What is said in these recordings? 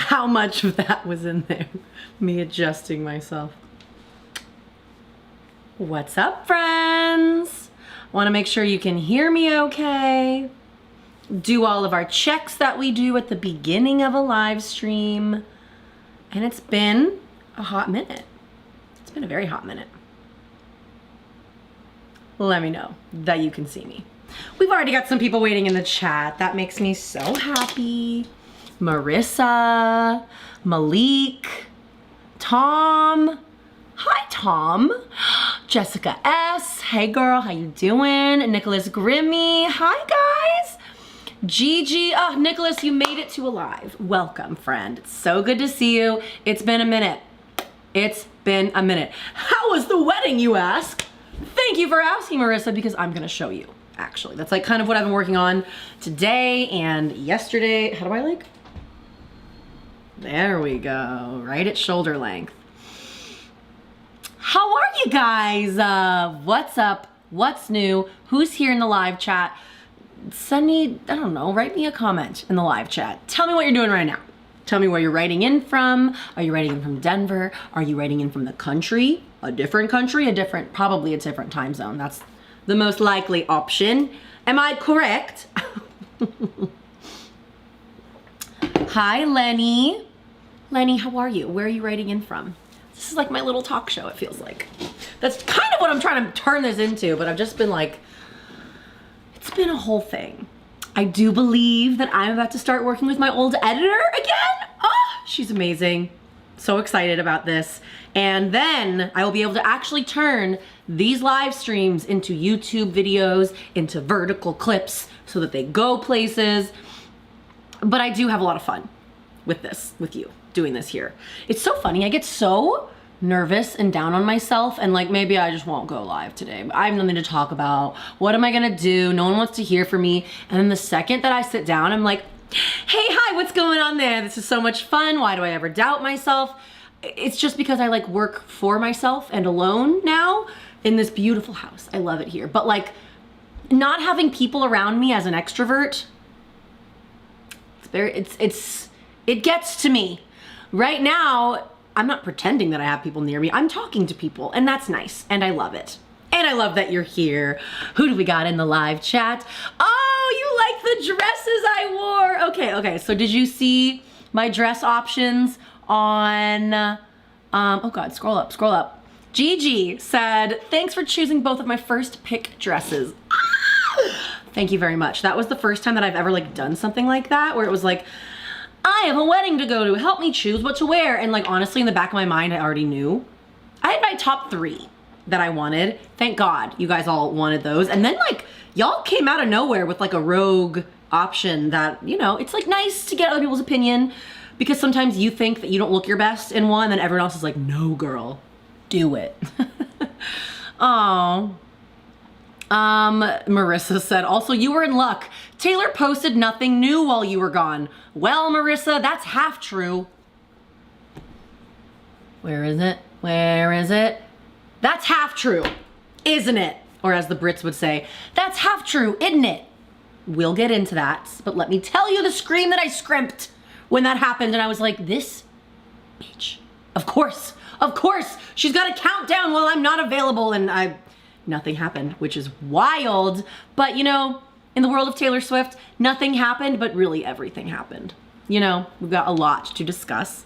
how much of that was in there. Me adjusting myself. What's up, friends? Want to make sure you can hear me okay. Do all of our checks that we do at the beginning of a live stream. And it's been a hot minute. It's been a very hot minute. Let me know that you can see me. We've already got some people waiting in the chat. That makes me so happy. Marissa, Malik, Tom. Hi, Tom. Jessica S. Hey, girl. How you doing? Nicholas Grimmy. Hi, guys. Gigi. Oh, Nicholas, you made it to a live. Welcome, friend. It's so good to see you. It's been a minute. It's been a minute. How was the wedding, you ask? Thank you for asking, Marissa, because I'm going to show you. Actually, that's like kind of what I've been working on today and yesterday. How do I like? There we go, right at shoulder length. How are you guys? What's up? What's new? Who's here in the live chat? Send me, I don't know, write me a comment in the live chat. Tell me what you're doing right now. Tell me where you're writing in from. Are you writing in from Denver? Are you writing in from the country? A different country? Probably a different time zone. That's the most likely option. Am I correct? Hi, Lenny. Lenny, how are you? Where are you writing in from? This is like my little talk show, it feels like. That's kind of what I'm trying to turn this into, but I've just been like, it's been a whole thing. I do believe that I'm about to start working with my old editor again. Oh, she's amazing. So excited about this. And then I will be able to actually turn these live streams into YouTube videos, into vertical clips so that they go places. But I do have a lot of fun with this, with you, doing this here. It's so funny. I get so nervous and down on myself and like maybe I just won't go live today. I have nothing to talk about. What am I gonna do? No one wants to hear from me. And then the second that I sit down, I'm like, hey, hi, what's going on there? This is so much fun. Why do I ever doubt myself? It's just because I like work for myself and alone now in this beautiful house. I love it here. But like not having people around me as an extrovert, it gets to me. Right now, I'm not pretending that I have people near me. I'm talking to people and that's nice and I love it. And I love that you're here. Who do we got in the live chat? Oh, you like the dresses I wore. Okay, so did you see my dress options on, oh God, scroll up. Gigi said, thanks for choosing both of my first pick dresses. Thank you very much. That was the first time that I've ever like done something like that where it was like, I have a wedding to go to, help me choose what to wear. And like, honestly, in the back of my mind, I already knew. I had my top 3 that I wanted. Thank God you guys all wanted those. And then like, y'all came out of nowhere with like a rogue option that, you know, it's like nice to get other people's opinion because sometimes you think that you don't look your best in one and everyone else is like, no girl, do it. Oh. Marissa said, also, you were in luck. Taylor posted nothing new while you were gone. Well, Marissa, that's half true. Where is it? Where is it? That's half true, isn't it? Or as the Brits would say, that's half true, isn't it? We'll get into that, but let me tell you the scream that I scrimped when that happened and I was like, this bitch. Of course, she's got a countdown while I'm not available and nothing happened, which is wild. But you know, in the world of Taylor Swift, nothing happened, but really everything happened. You know, we've got a lot to discuss.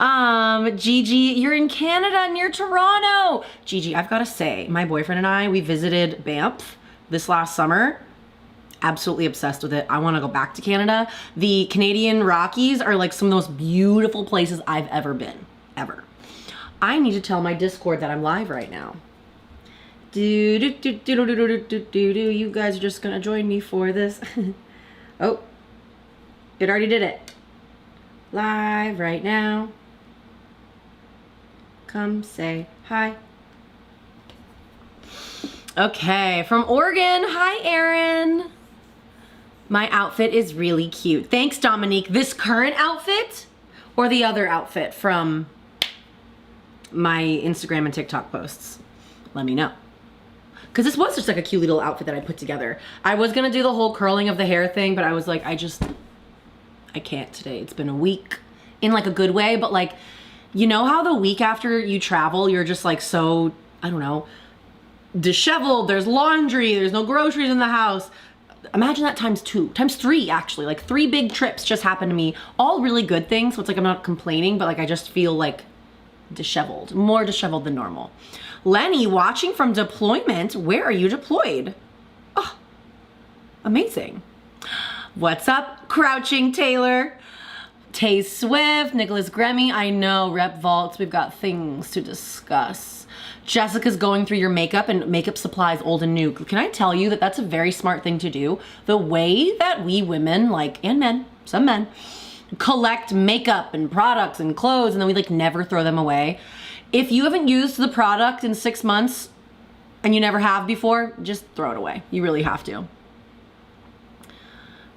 Gigi, you're in Canada near Toronto. Gigi, I've got to say, my boyfriend and I, we visited Banff this last summer. Absolutely obsessed with it. I want to go back to Canada. The Canadian Rockies are like some of the most beautiful places I've ever been, ever. I need to tell my Discord that I'm live right now. You guys are just gonna join me for this. Oh, it already did it. Live right now. Come say hi. Okay, from Oregon. Hi, Erin. My outfit is really cute. Thanks, Dominique. This current outfit or the other outfit from my Instagram and TikTok posts? Let me know. Because this was just like a cute little outfit that I put together. I was gonna do the whole curling of the hair thing, but I was like, I can't today. It's been a week in like a good way, but like, you know how the week after you travel, you're just like so, I don't know, disheveled, there's laundry, there's no groceries in the house. Imagine that times 2, times 3 actually, like 3 big trips just happened to me, all really good things. So it's like, I'm not complaining, but like, I just feel like disheveled, more disheveled than normal. Lenny, watching from deployment. Where are you deployed? Oh, amazing. What's up, Crouching Taylor? Tay Swift, Nicholas Gremmy. I know, Rep Vaults, we've got things to discuss. Jessica's going through your makeup and makeup supplies, old and new. Can I tell you that that's a very smart thing to do? The way that we women, like, and men, some men, collect makeup and products and clothes and then we like never throw them away. If you haven't used the product in 6 months and you never have before, just throw it away. You really have to.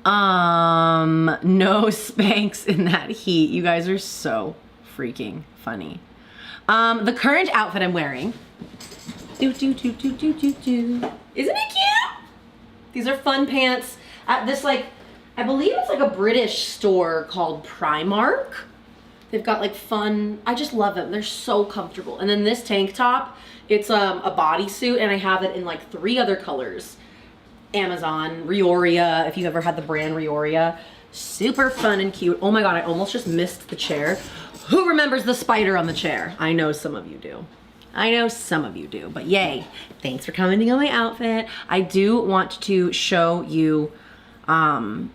No Spanx in that heat. You guys are so freaking funny. The current outfit I'm wearing. Isn't it cute? These are fun pants at this like, I believe it's like a British store called Primark. They've got like fun, I just love them. They're so comfortable. And then this tank top, it's a bodysuit and I have it in like 3 other colors. Amazon, Rioria, if you've ever had the brand Rioria. Super fun and cute. Oh my God, I almost just missed the chair. Who remembers the spider on the chair? I know some of you do. I know some of you do, but yay. Thanks for commenting on my outfit. I do want to show you my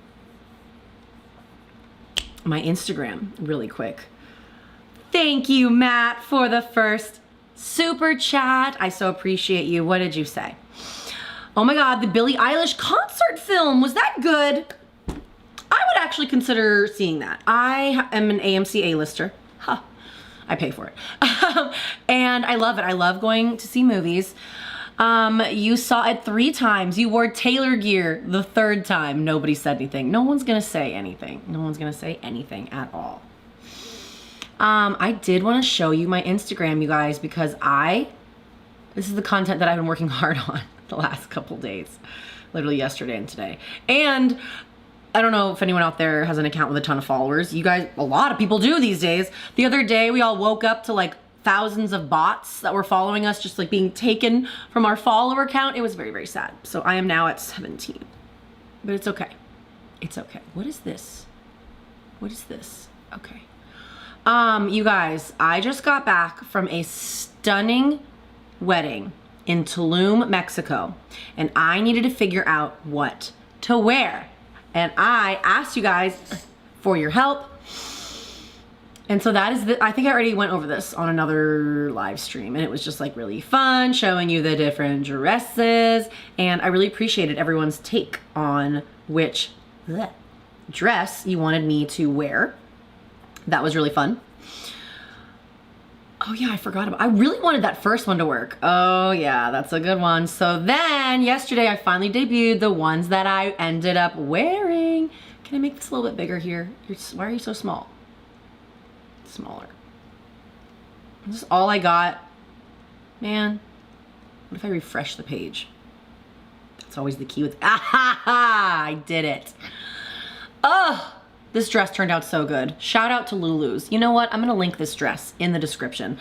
Instagram really quick. Thank you, Matt, for the first super chat. I so appreciate you. What did you say? Oh my God, the Billie Eilish concert film, was that good? I would actually consider seeing that. I am an AMC A-lister. Huh. I pay for it. And I love it. I love going to see movies. You saw it 3 times. You wore Taylor gear the 3rd time. Nobody said anything. No one's gonna say anything. No one's gonna say anything at all. I did want to show you my Instagram, you guys, because this is the content that I've been working hard on the last couple days, literally yesterday and today. And I don't know if anyone out there has an account with a ton of followers. You guys, a lot of people do these days. The other day, we all woke up to like thousands of bots that were following us, just like being taken from our follower count. It was very, very sad. So I am now at 17, but it's okay. It's okay. What is this? What is this? Okay. You guys, I just got back from a stunning wedding in Tulum, Mexico, and I needed to figure out what to wear. And I asked you guys for your help. And so that is I think I already went over this on another live stream, and it was just like really fun showing you the different dresses. And I really appreciated everyone's take on which dress you wanted me to wear. That was really fun. Oh yeah, I forgot about, I really wanted that first one to work. Oh yeah, that's a good one. So then yesterday I finally debuted the ones that I ended up wearing. Can I make this a little bit bigger here? Why are you so small? Smaller. This is all I got. Man, what if I refresh the page? That's always the key with, I did it. Oh, this dress turned out so good. Shout out to Lulu's. You know what? I'm gonna link this dress in the description.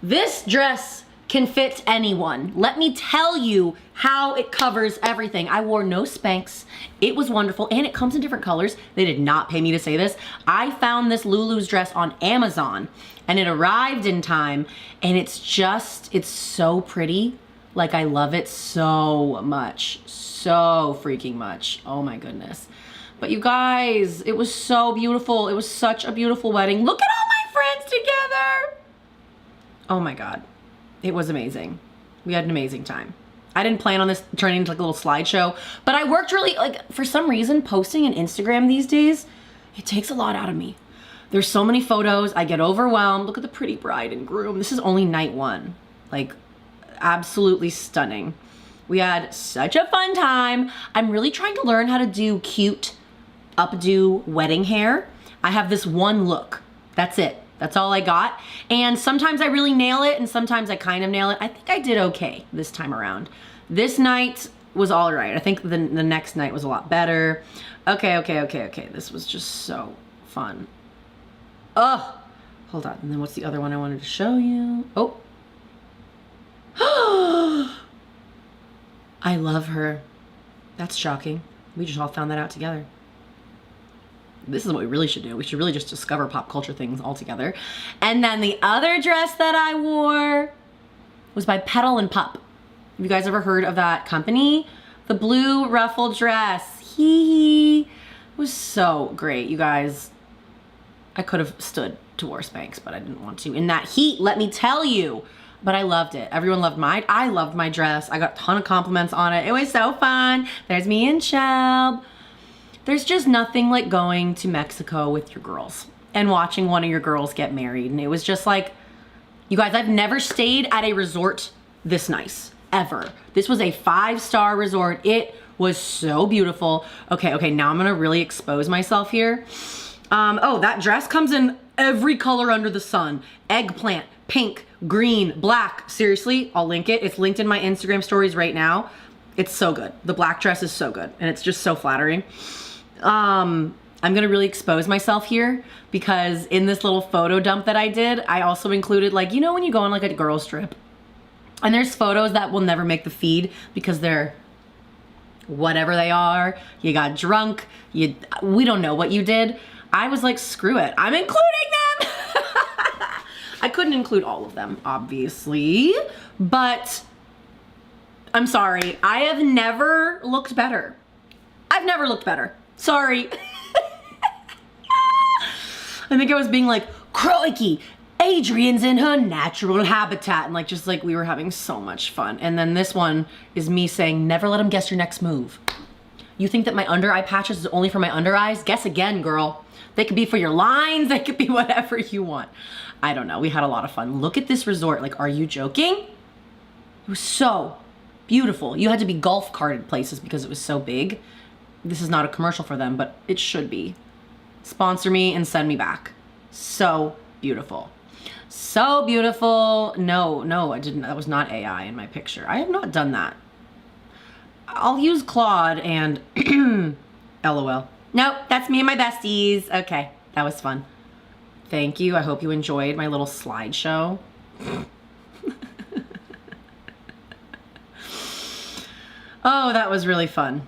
This dress can fit anyone. Let me tell you how it covers everything. I wore no Spanx. It was wonderful, and it comes in different colors. They did not pay me to say this. I found this Lulu's dress on Amazon, and it arrived in time, and it's so pretty. Like, I love it so much. So freaking much. Oh my goodness. But you guys, it was so beautiful. It was such a beautiful wedding. Look at all my friends together. Oh my God. It was amazing. We had an amazing time. I didn't plan on this turning into like a little slideshow, but I worked really, like, for some reason, posting an Instagram these days, it takes a lot out of me. There's so many photos. I get overwhelmed. Look at the pretty bride and groom. This is only night 1. Like, absolutely stunning. We had such a fun time. I'm really trying to learn how to do cute updo wedding hair. I have this one look. That's it. That's all I got. And sometimes I really nail it, and sometimes I kind of nail it. I think I did okay this time around. This night was all right. I think the next night was a lot better. Okay. This was just so fun. Oh, hold on. And then what's the other one I wanted to show you? Oh. I love her. That's shocking. We just all found that out together. This is what we really should do. We should really just discover pop culture things all together. And then the other dress that I wore was by Petal and Pup. Have you guys ever heard of that company? The blue ruffled dress. Hee. Was so great, you guys. I could have stood to wear Spanx, but I didn't want to. In that heat, let me tell you. But I loved it. Everyone loved mine. I loved my dress. I got a ton of compliments on it. It was so fun. There's me and Shelb. There's just nothing like going to Mexico with your girls and watching one of your girls get married. And it was just like, you guys, I've never stayed at a resort this nice, ever. This was a 5-star resort. It was so beautiful. Okay, now I'm gonna really expose myself here. Oh, that dress comes in every color under the sun. Eggplant, pink, green, black. Seriously, I'll link it. It's linked in my Instagram stories right now. It's so good. The black dress is so good and it's just so flattering. I'm gonna really expose myself here because in this little photo dump that I did, I also included, like, you know when you go on like a girls trip and there's photos that will never make the feed because they're whatever they are, you got drunk, we don't know what you did. I was like, screw it, I'm including them. I couldn't include all of them, obviously, but I'm sorry, I have never looked better. I've never looked better. Sorry. I think I was being like, crikey, Adrian's in her natural habitat. And like, just like we were having so much fun. And then this one is me saying, never let him guess your next move. You think that my under eye patches is only for my under eyes? Guess again, girl. They could be for your lines. They could be whatever you want. I don't know. We had a lot of fun. Look at this resort. Like, are you joking? It was so beautiful. You had to be golf carted places because it was so big. This is not a commercial for them, but it should be. Sponsor me and send me back. So beautiful. So beautiful. No, I didn't. That was not AI in my picture. I have not done that. I'll use Claude and LOL. Nope, that's me and my besties. Okay, that was fun. Thank you. I hope you enjoyed my little slideshow. Oh, that was really fun.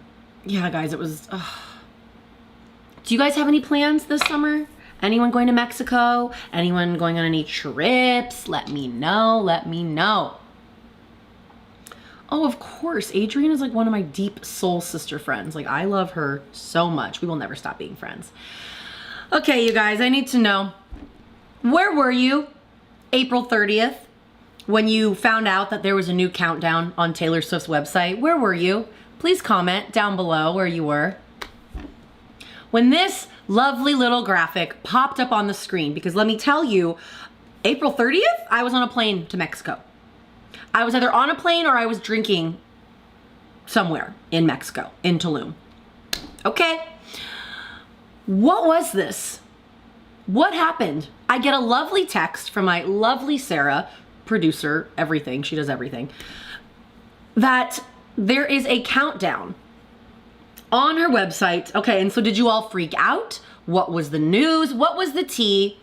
Yeah, guys, it was... Do you guys have any plans this summer? Anyone going to Mexico? Anyone going on any trips? Let me know. Let me know. Oh, of course. Adrian is like one of my deep soul sister friends. Like, I love her so much. We will never stop being friends. Okay, you guys, I need to know. Where were you April 30th when you found out that there was a new countdown on Taylor Swift's website? Where were you? Please comment down below where you were. When this lovely little graphic popped up on the screen, because let me tell you, April 30th, I was on a plane to Mexico. I was either on a plane or I was drinking somewhere in Mexico, in Tulum. Okay. What was this? What happened? I get a lovely text from my lovely Sarah, producer, everything, she does everything, that there is a countdown on her website. Okay, and so did you all freak out? What was the news? What was the tea?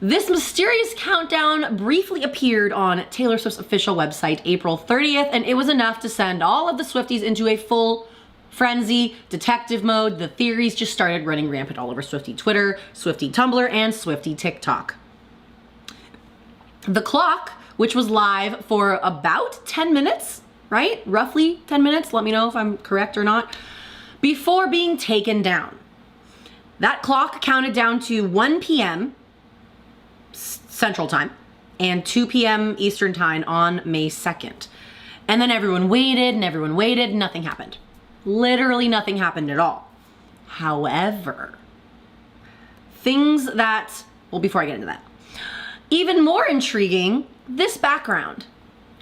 This mysterious countdown briefly appeared on Taylor Swift's official website April 30th, and it was enough to send all of the Swifties into a full frenzy, detective mode. The theories just started running rampant all over Swiftie Twitter, Swiftie Tumblr, and Swiftie TikTok. The clock, which was live for about 10 minutes, right? Roughly 10 minutes, let me know if I'm correct or not, before being taken down. That clock counted down to 1 p.m. Central Time and 2 p.m. Eastern Time on May 2nd. And then everyone waited and everyone waited, nothing happened. Literally nothing happened at all. However, things that, well, before I get into that, even more intriguing, this background.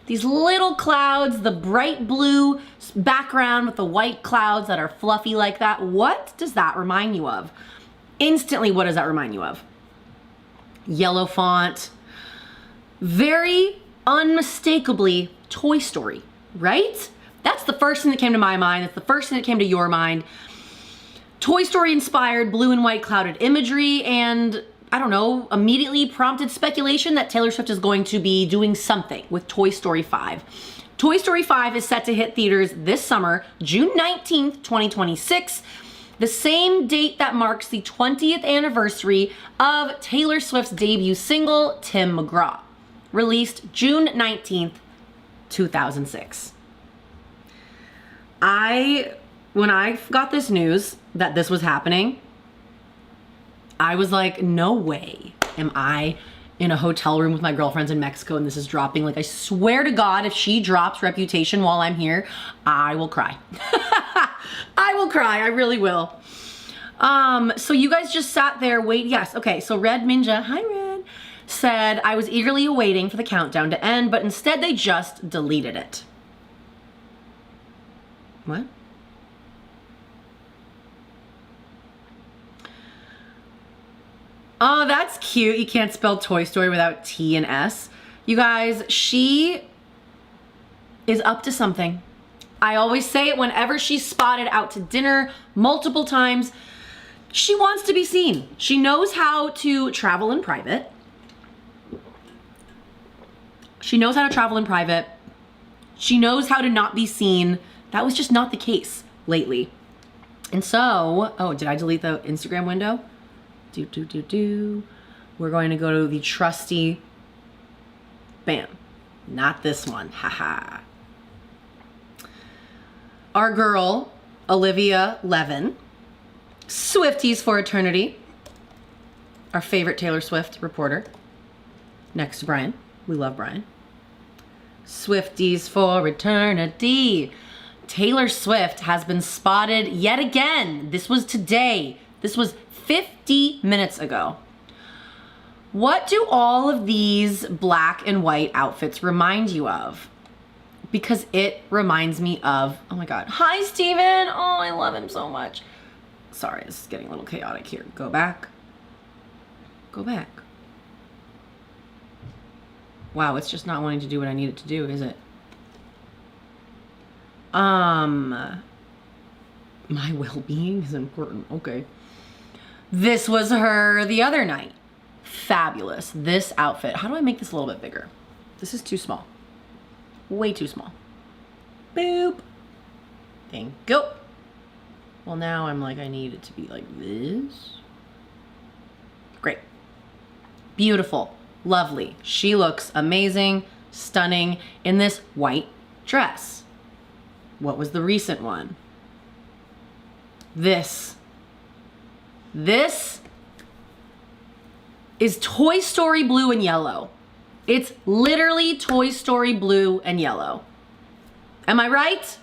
These little clouds, the bright blue background with the white clouds that are fluffy like that. What does that remind you of? Instantly, what does that remind you of? Yellow font. Very unmistakably Toy Story, right? That's the first thing that came to my mind. That's the first thing that came to your mind. Toy Story inspired blue and white clouded imagery, and I don't know, immediately prompted speculation that Taylor Swift is going to be doing something with Toy Story 5. Toy Story 5 is set to hit theaters this summer, June 19th, 2026, the same date that marks the 20th anniversary of Taylor Swift's debut single, Tim McGraw, released June 19th, 2006. When I got this news that this was happening, I was like, no way am I in a hotel room with my girlfriends in Mexico and this is dropping. Like, I swear to God, if she drops Reputation while I'm here, I will cry. I will cry, I really will. So you guys just sat there, yes, okay, so Red Ninja, hi Red, said, I was eagerly awaiting for the countdown to end, but instead they just deleted it. What? Oh, that's cute. You can't spell Toy Story without T and S. You guys, she is up to something. I always say it whenever she's spotted out to dinner multiple times. She wants to be seen. She knows how to travel in private. She knows how to travel in private. She knows how to not be seen. That was just not the case lately. And so, oh, did I delete the Instagram window? We're going to go to the trusty, bam, not this one, haha. Our girl, Olivia Levin, Swifties for Eternity, our favorite Taylor Swift reporter, next to Brian. We love Brian. Swifties for Eternity. Taylor Swift has been spotted yet again. This was today. This was 50 minutes ago. What do all of these black and white outfits remind you of? Because it reminds me of, oh my God. Hi, Steven. Oh, I love him so much. Sorry, this is getting a little chaotic here. Go back. Go back. Wow, it's just not wanting to do what I need it to do, is it? My well-being is important. Okay. This was her the other night. Fabulous. This outfit. How do I make this a little bit bigger? This is too small. Way too small. Boop. Thank you. Well, now I'm like, I need it to be like this. Great. Beautiful. Lovely. She looks amazing, stunning in this white dress. What was the recent one? This is Toy Story blue and yellow. It's literally Toy Story blue and yellow. Am I right?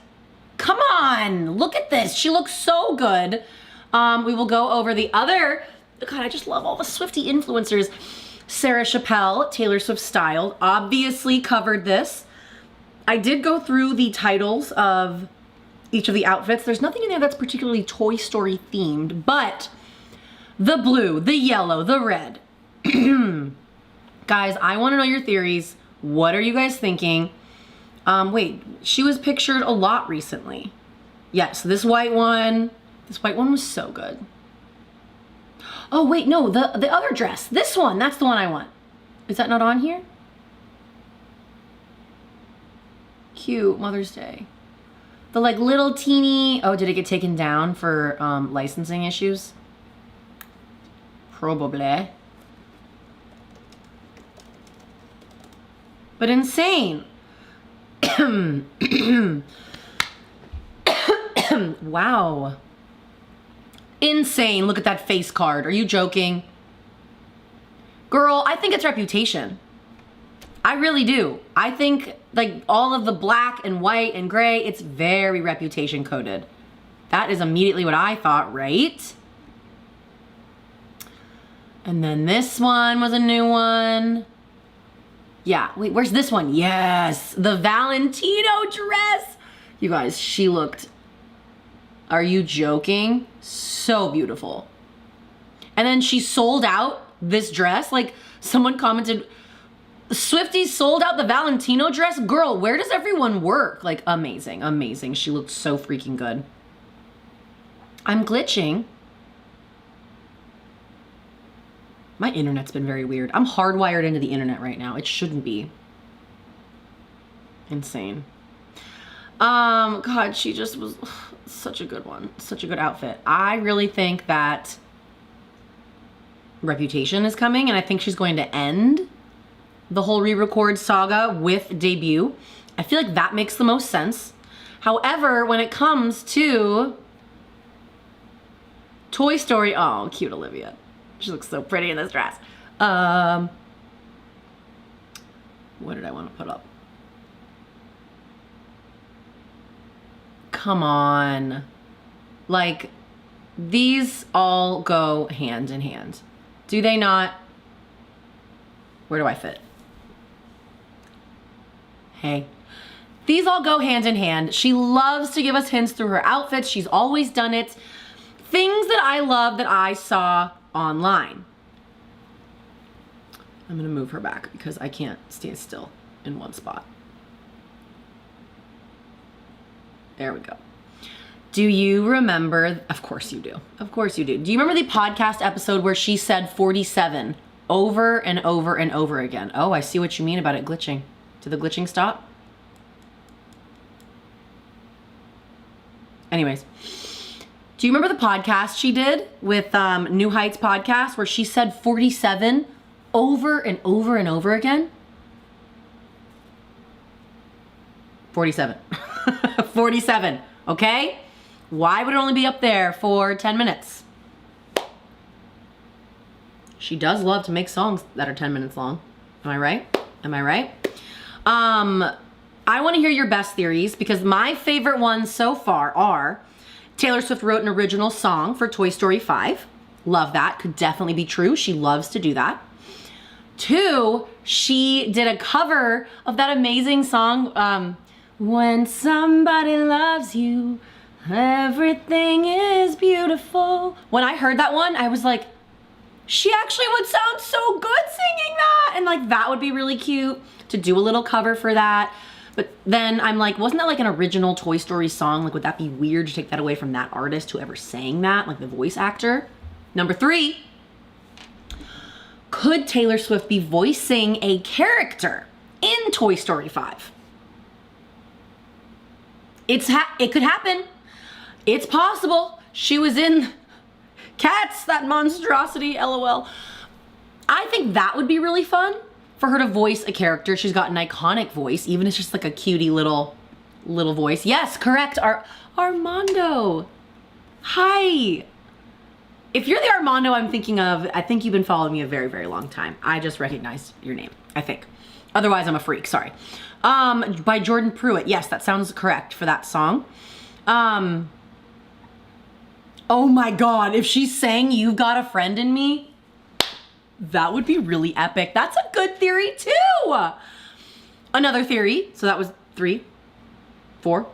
Come on, look at this. She looks so good. We will go over the other, God, I just love all the Swiftie influencers. Sarah Chappelle, Taylor Swift styled, obviously covered this. I did go through the titles of each of the outfits. There's nothing in there that's particularly Toy Story themed, but the blue, the yellow, the red. Guys, I want to know your theories. What are you guys thinking? Wait, she was pictured a lot recently. Yes, this white one was so good. Oh wait, no, the other dress, this one, that's the one I want. Is that not on here? Cute, Mother's Day. The like little teeny, oh, did it get taken down for licensing issues? Probably. But insane. Wow. Insane. Look at that face card. Are you joking? Girl, I think it's Reputation. I really do. I think like all of the black and white and gray, it's very Reputation coded. That is immediately what I thought, right? And then this one was a new one. Yeah, wait, where's this one? Yes, the Valentino dress. You guys, she looked, are you joking? So beautiful. And then she sold out this dress. Like someone commented, Swifties sold out the Valentino dress. Girl, where does everyone work? Like amazing, amazing. She looked so freaking good. I'm glitching. My internet's been very weird. I'm hardwired into the internet right now. It shouldn't be. Insane. God, she just was such a good one. Such a good outfit. I really think that Reputation is coming, and I think she's going to end the whole re-record saga with Debut. I feel like that makes the most sense. However, when it comes to Toy Story, oh, cute Olivia. She looks so pretty in this dress. What did I want to put up? Come on. Like, these all go hand in hand. Do they not? Where do I fit? Hey. These all go hand in hand. She loves to give us hints through her outfits. She's always done it. Things that I love that I saw online. I'm gonna move her back because I can't stay still in one spot. There we go. Do you remember? Of course you do. Of course you do. Do you remember the podcast episode where she said 47 over and over and over again? Oh, I see what you mean about it glitching. Did the glitching stop? Anyways, do you remember the podcast she did with New Heights podcast where she said 47 over and over and over again? 47. 47, okay? Why would it only be up there for 10 minutes? She does love to make songs that are 10 minutes long. Am I right? Am I right? I want to hear your best theories because my favorite ones so far are Taylor Swift wrote an original song for Toy Story 5. Love that. Could definitely be true. She loves to do that. 2, she did a cover of that amazing song, When Somebody Loves You, Everything is Beautiful. When I heard that one, I was like, she actually would sound so good singing that. And like, that would be really cute to do a little cover for that. But then I'm like, wasn't that like an original Toy Story song? Like, would that be weird to take that away from that artist, whoever sang that, like the voice actor? Number 3, could Taylor Swift be voicing a character in Toy Story 5? It could happen. It's possible. She was in Cats, that monstrosity, LOL. I think that would be really fun for her to voice a character. She's got an iconic voice, even if it's just like a cutie little voice. Yes, correct. Armando. Hi. If you're the Armando I'm thinking of, I think you've been following me a very, very long time. I just recognized your name, I think. Otherwise, I'm a freak, sorry. By Jordan Pruitt. Yes, that sounds correct for that song. Oh my God, if she sang You've Got a Friend in Me, that would be really epic. That's a good theory too. Another theory, so that was 3, 4.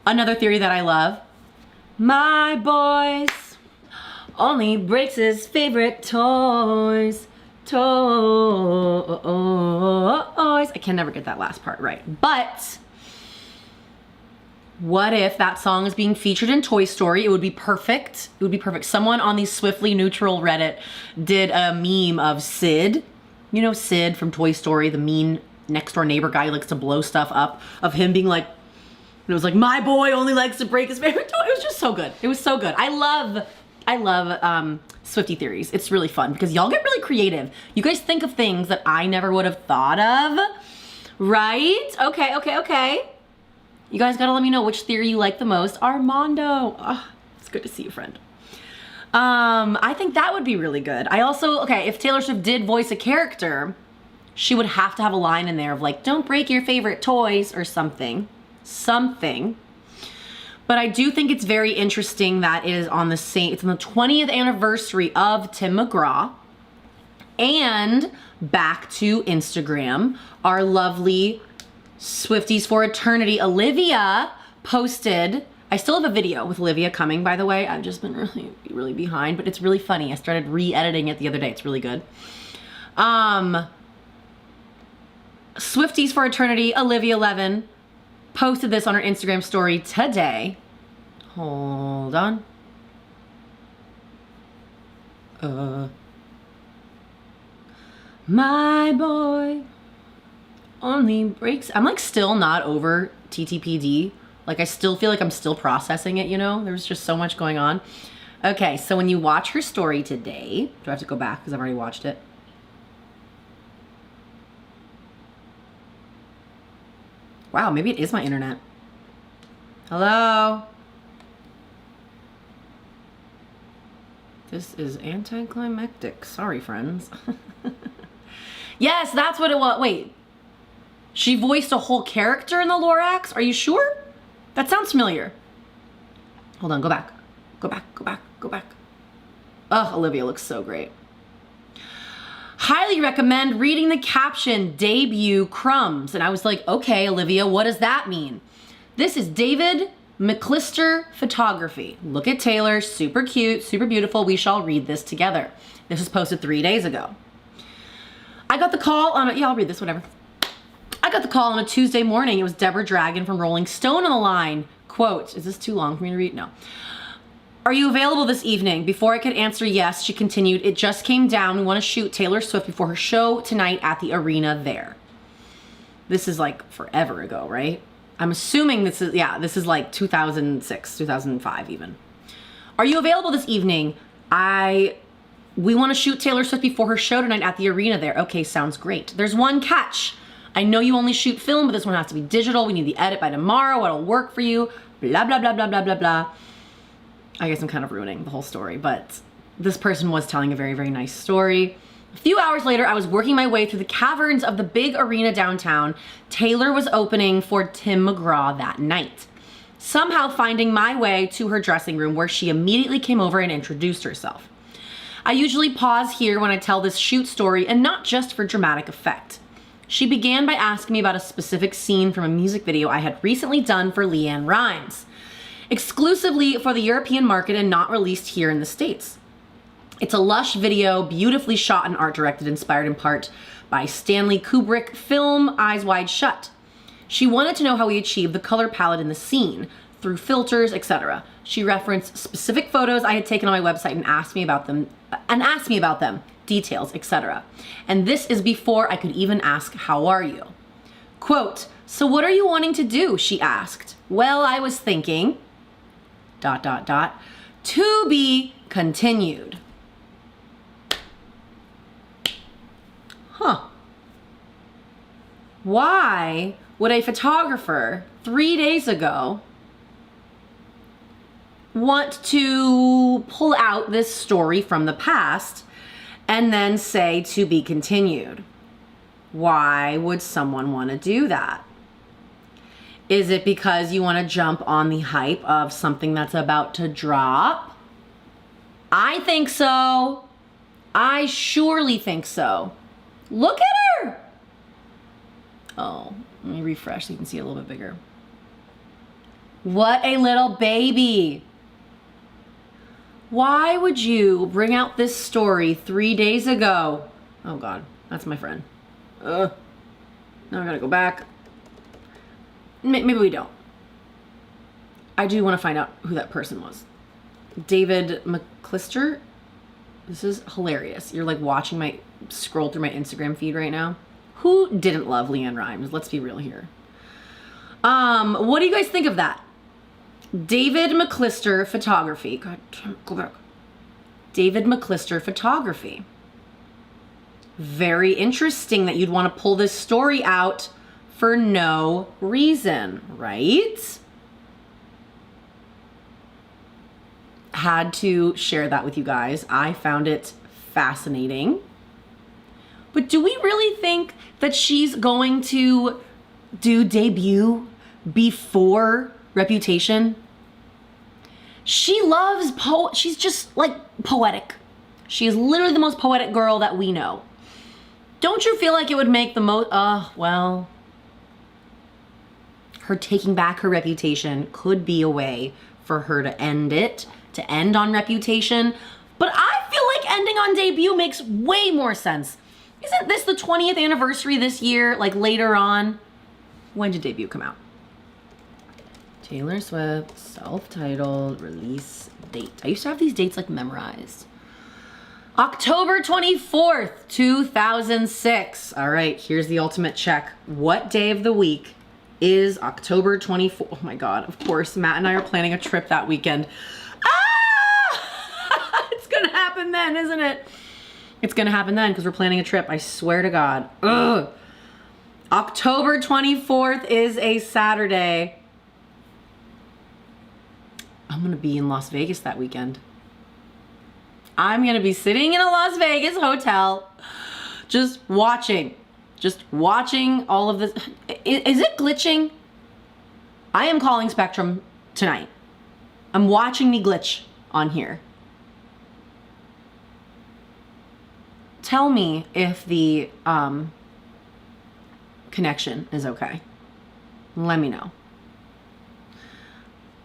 Another theory that I love. My boys only breaks his favorite toys. I can never get that last part right. But what if that song is being featured in Toy Story? It would be perfect. It would be perfect. Someone on the Swiftly Neutral Reddit did a meme of Sid. You know Sid from Toy Story, the mean next door neighbor guy who likes to blow stuff up, of him being like, it was like, my boy only likes to break his favorite toy. It was just so good. It was so good. I love Swiftie theories. It's really fun because y'all get really creative. You guys think of things that I never would have thought of, right? Okay. You guys gotta let me know which theory you like the most. Armando. Oh, it's good to see you, friend. I think that would be really good. I also, okay, if Taylor Swift did voice a character, she would have to have a line in there of like, don't break your favorite toys or something. But I do think it's very interesting that it is on the 20th anniversary of Tim McGraw. And back to Instagram, our lovely Swifties for Eternity, Olivia, posted, I still have a video with Olivia coming, by the way. I've just been really behind, but it's really funny. I started re-editing it the other day. It's really good. Swifties for Eternity, Olivia Levin, posted this on her Instagram story today. Hold on. My boy only breaks. I'm like still not over TTPD. Like I still feel like I'm still processing it, you know? There's just so much going on. Okay, so when you watch her story today, do I have to go back because I've already watched it? Wow, maybe it is my internet. Hello? This is anticlimactic. Sorry, friends. Yes, that's what it was. Wait. She voiced a whole character in the Lorax? Are you sure? That sounds familiar. Hold on, go back. Go back, go back, go back. Ugh, Olivia looks so great. Highly recommend reading the caption, debut crumbs. And I was like, okay, Olivia, what does that mean? This is David McClister photography. Look at Taylor, super cute, super beautiful. We shall read this together. This was posted 3 days ago. I got the call on a, yeah, I'll read this, whatever. I got the call on a Tuesday morning. It was Deborah Dragon from Rolling Stone on the line. Quote, is this too long for me to read? No. Are you available this evening? Before I could answer yes, she continued, it just came down. We want to shoot Taylor Swift before her show tonight at the arena there. This is like forever ago, right? I'm assuming this is, yeah, this is like 2006, 2005 even. Are you available this evening? We want to shoot Taylor Swift before her show tonight at the arena there. Okay, sounds great. There's one catch. I know you only shoot film, but this one has to be digital. We need the edit by tomorrow. What'll work for you? Blah, blah, blah, blah, blah, blah, blah. I guess I'm kind of ruining the whole story, but this person was telling a very, very nice story. A few hours later, I was working my way through the caverns of the big arena downtown. Taylor was opening for Tim McGraw that night. Somehow finding my way to her dressing room where she immediately came over and introduced herself. I usually pause here when I tell this shoot story and not just for dramatic effect. She began by asking me about a specific scene from a music video I had recently done for LeAnn Rimes, exclusively for the European market and not released here in the States. It's a lush video, beautifully shot and art directed, inspired in part by Stanley Kubrick film Eyes Wide Shut. She wanted to know how we achieved the color palette in the scene, through filters, etc. She referenced specific photos I had taken on my website and asked me about them, details, etc. And this is before I could even ask, how are you? Quote, so what are you wanting to do? She asked. Well, I was thinking, ... to be continued. Huh. Why would a photographer 3 days ago want to pull out this story from the past and then say to be continued? Why would someone want to do that? Is it because you want to jump on the hype of something that's about to drop? I think so. I surely think so. Look at her. Oh, let me refresh so you can see it a little bit bigger. What a little baby. Why would you bring out this story 3 days ago? Oh God, that's my friend. Now I gotta go back. Maybe we don't. I do want to find out who that person was. David McClister. This is hilarious. You're like watching my scroll through my Instagram feed right now. Who didn't love LeAnn Rimes? Let's be real here. What do you guys think of that? David McClister photography. God damn it, go back. David McClister photography. Very interesting that you'd want to pull this story out for no reason, right? Had to share that with you guys. I found it fascinating. But do we really think that she's going to do debut before Reputation? She loves she's just like poetic. She is literally the most poetic girl that we know. Don't you feel like it would make the most, well, her taking back her Reputation could be a way for her to end it, to end on Reputation. But I feel like ending on Debut makes way more sense. Isn't this the 20th anniversary this year, like later on? When did Debut come out? Taylor Swift, self-titled, release date. I used to have these dates like memorized. October 24th, 2006. All right, here's the ultimate check. What day of the week is October 24th? Oh my God, of course, Matt and I are planning a trip that weekend. Ah! It's gonna happen then, isn't it? It's gonna happen then because we're planning a trip, I swear to God. Ugh. October 24th is a Saturday. I'm gonna be in Las Vegas that weekend. I'm gonna be sitting in a Las Vegas hotel, just watching all of this. Is it glitching? I am calling Spectrum tonight. I'm watching me glitch on here. Tell me if the connection is okay. Let me know.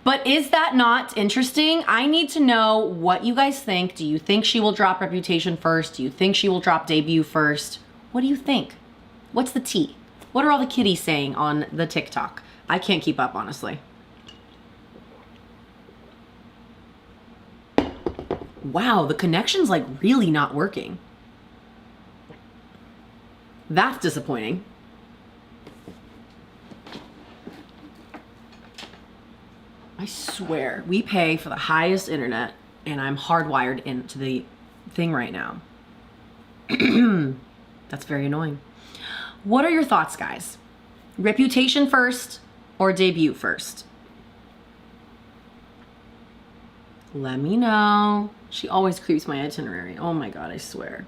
But is that not interesting? I need to know what you guys think. Do you think she will drop Reputation first? Do you think she will drop Debut first? What do you think? What's the tea? What are all the kiddies saying on the TikTok? I can't keep up, honestly. Wow, the connection's like really not working. That's disappointing. I swear, we pay for the highest internet and I'm hardwired into the thing right now. That's very annoying. What are your thoughts, guys? Reputation first or Debut first? Let me know. She always creeps my itinerary. Oh my God, I swear.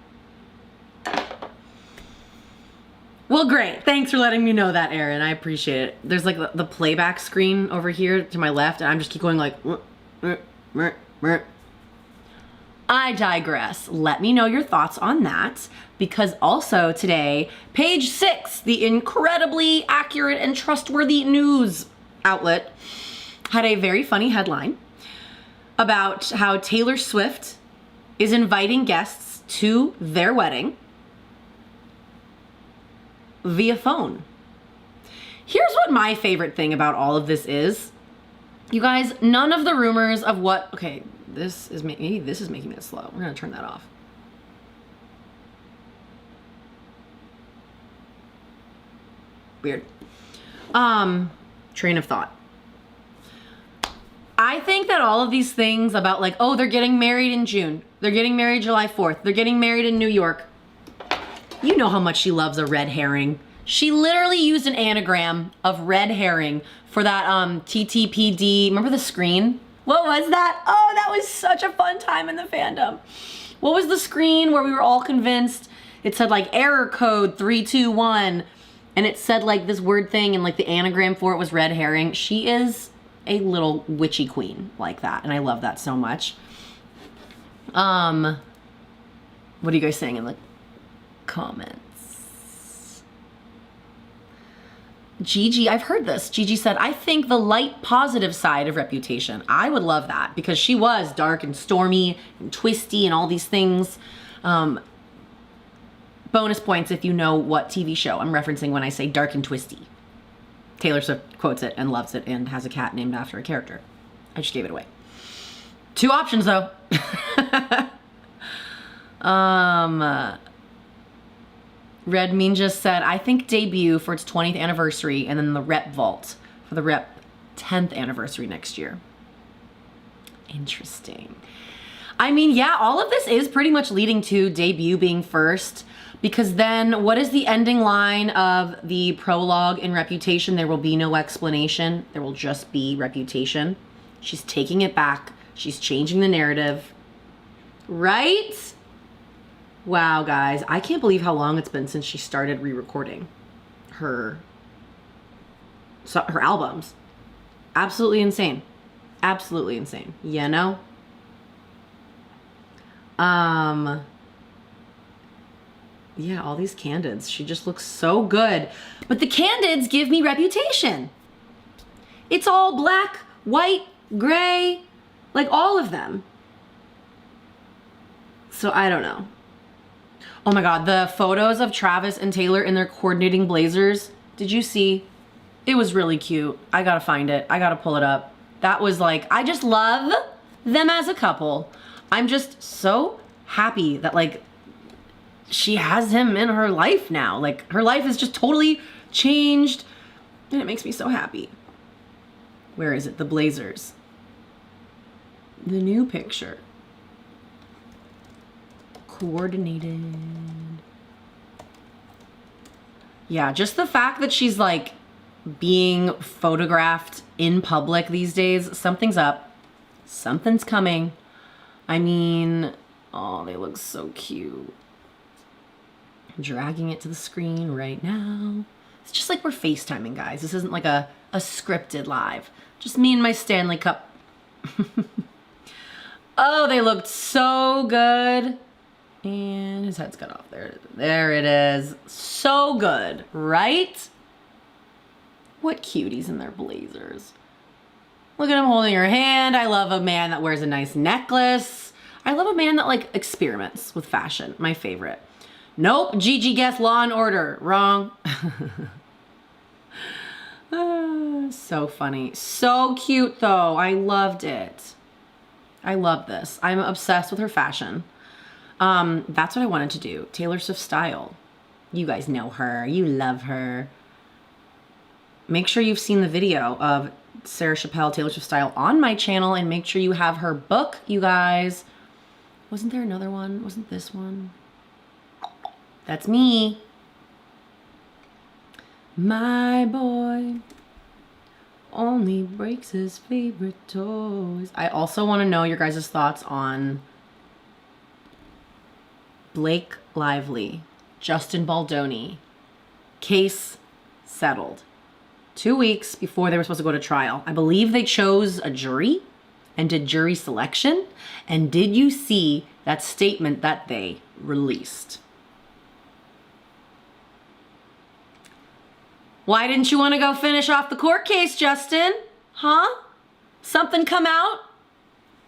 Well, great. Thanks for letting me know that, Erin. I appreciate it. There's like the playback screen over here to my left, and I'm just keep going like, I digress. Let me know your thoughts on that, because also today, Page 6, the incredibly accurate and trustworthy news outlet, had a very funny headline about how Taylor Swift is inviting guests to their wedding via phone. Here's what my favorite thing about all of this is. You guys, none of the rumors of what, okay, this is making it slow. We're gonna turn that off. Weird. Train of thought. I think that all of these things about like, oh, they're getting married in June. They're getting married July 4th. They're getting married in New York. You know how much she loves a red herring. She literally used an anagram of red herring for that TTPD. Remember the screen? What was that? Oh, that was such a fun time in the fandom. What was the screen where we were all convinced? It said like error code 321, and it said like this word thing, and like the anagram for it was red herring. She is a little witchy queen like that, and I love that so much. What are you guys saying in the comments? Gigi, I've heard this. Gigi said, I think the light positive side of Reputation. I would love that because she was dark and stormy and twisty and all these things. Bonus points if you know what TV show I'm referencing when I say dark and twisty. Taylor Swift quotes it and loves it and has a cat named after a character. I just gave it away. 2 options though. Red Mean just said, I think Debut for its 20th anniversary and then the Rep Vault for the Rep 10th anniversary next year. Interesting. I mean, yeah, all of this is pretty much leading to Debut being first, because then what is the ending line of the prologue in Reputation? There will be no explanation. There will just be Reputation. She's taking it back. She's changing the narrative. Right? Wow, guys, I can't believe how long it's been since she started re-recording her albums. Absolutely insane. Absolutely insane. You know? Yeah, all these candids. She just looks so good. But the candids give me Reputation. It's all black, white, gray, like all of them. So I don't know. Oh my God, the photos of Travis and Taylor in their coordinating blazers. Did you see? It was really cute. I gotta find it. I gotta pull it up. That was like, I just love them as a couple. I'm just so happy that like she has him in her life now. Like her life is just totally changed and it makes me so happy. Where is it? The blazers. The new picture. Coordinated. Yeah, just the fact that she's like being photographed in public these days, something's up. Something's coming. I mean, oh, they look so cute. I'm dragging it to the screen right now. It's just like we're FaceTiming, guys. This isn't like a scripted live. Just me and my Stanley Cup. Oh, they looked so good. And his head's cut off. There it is. So good, right? What cuties in their blazers. Look at him holding her hand. I love a man that wears a nice necklace. I love a man that like experiments with fashion. My favorite. Nope, Gigi guessed Law and Order. Wrong. So funny. So cute though. I loved it. I love this. I'm obsessed with her fashion. That's what I wanted to do. Taylor Swift style. You guys know her. You love her. Make sure you've seen the video of Sarah Chappelle, Taylor Swift style on my channel, and make sure you have her book, you guys. Wasn't there another one? Wasn't this one? That's me. My boy only breaks his favorite toys. I also want to know your guys' thoughts on Blake Lively, Justin Baldoni, case settled. 2 weeks before they were supposed to go to trial. I believe they chose a jury and did jury selection. And did you see that statement that they released? Why didn't you want to go finish off the court case, Justin? Huh? Something come out?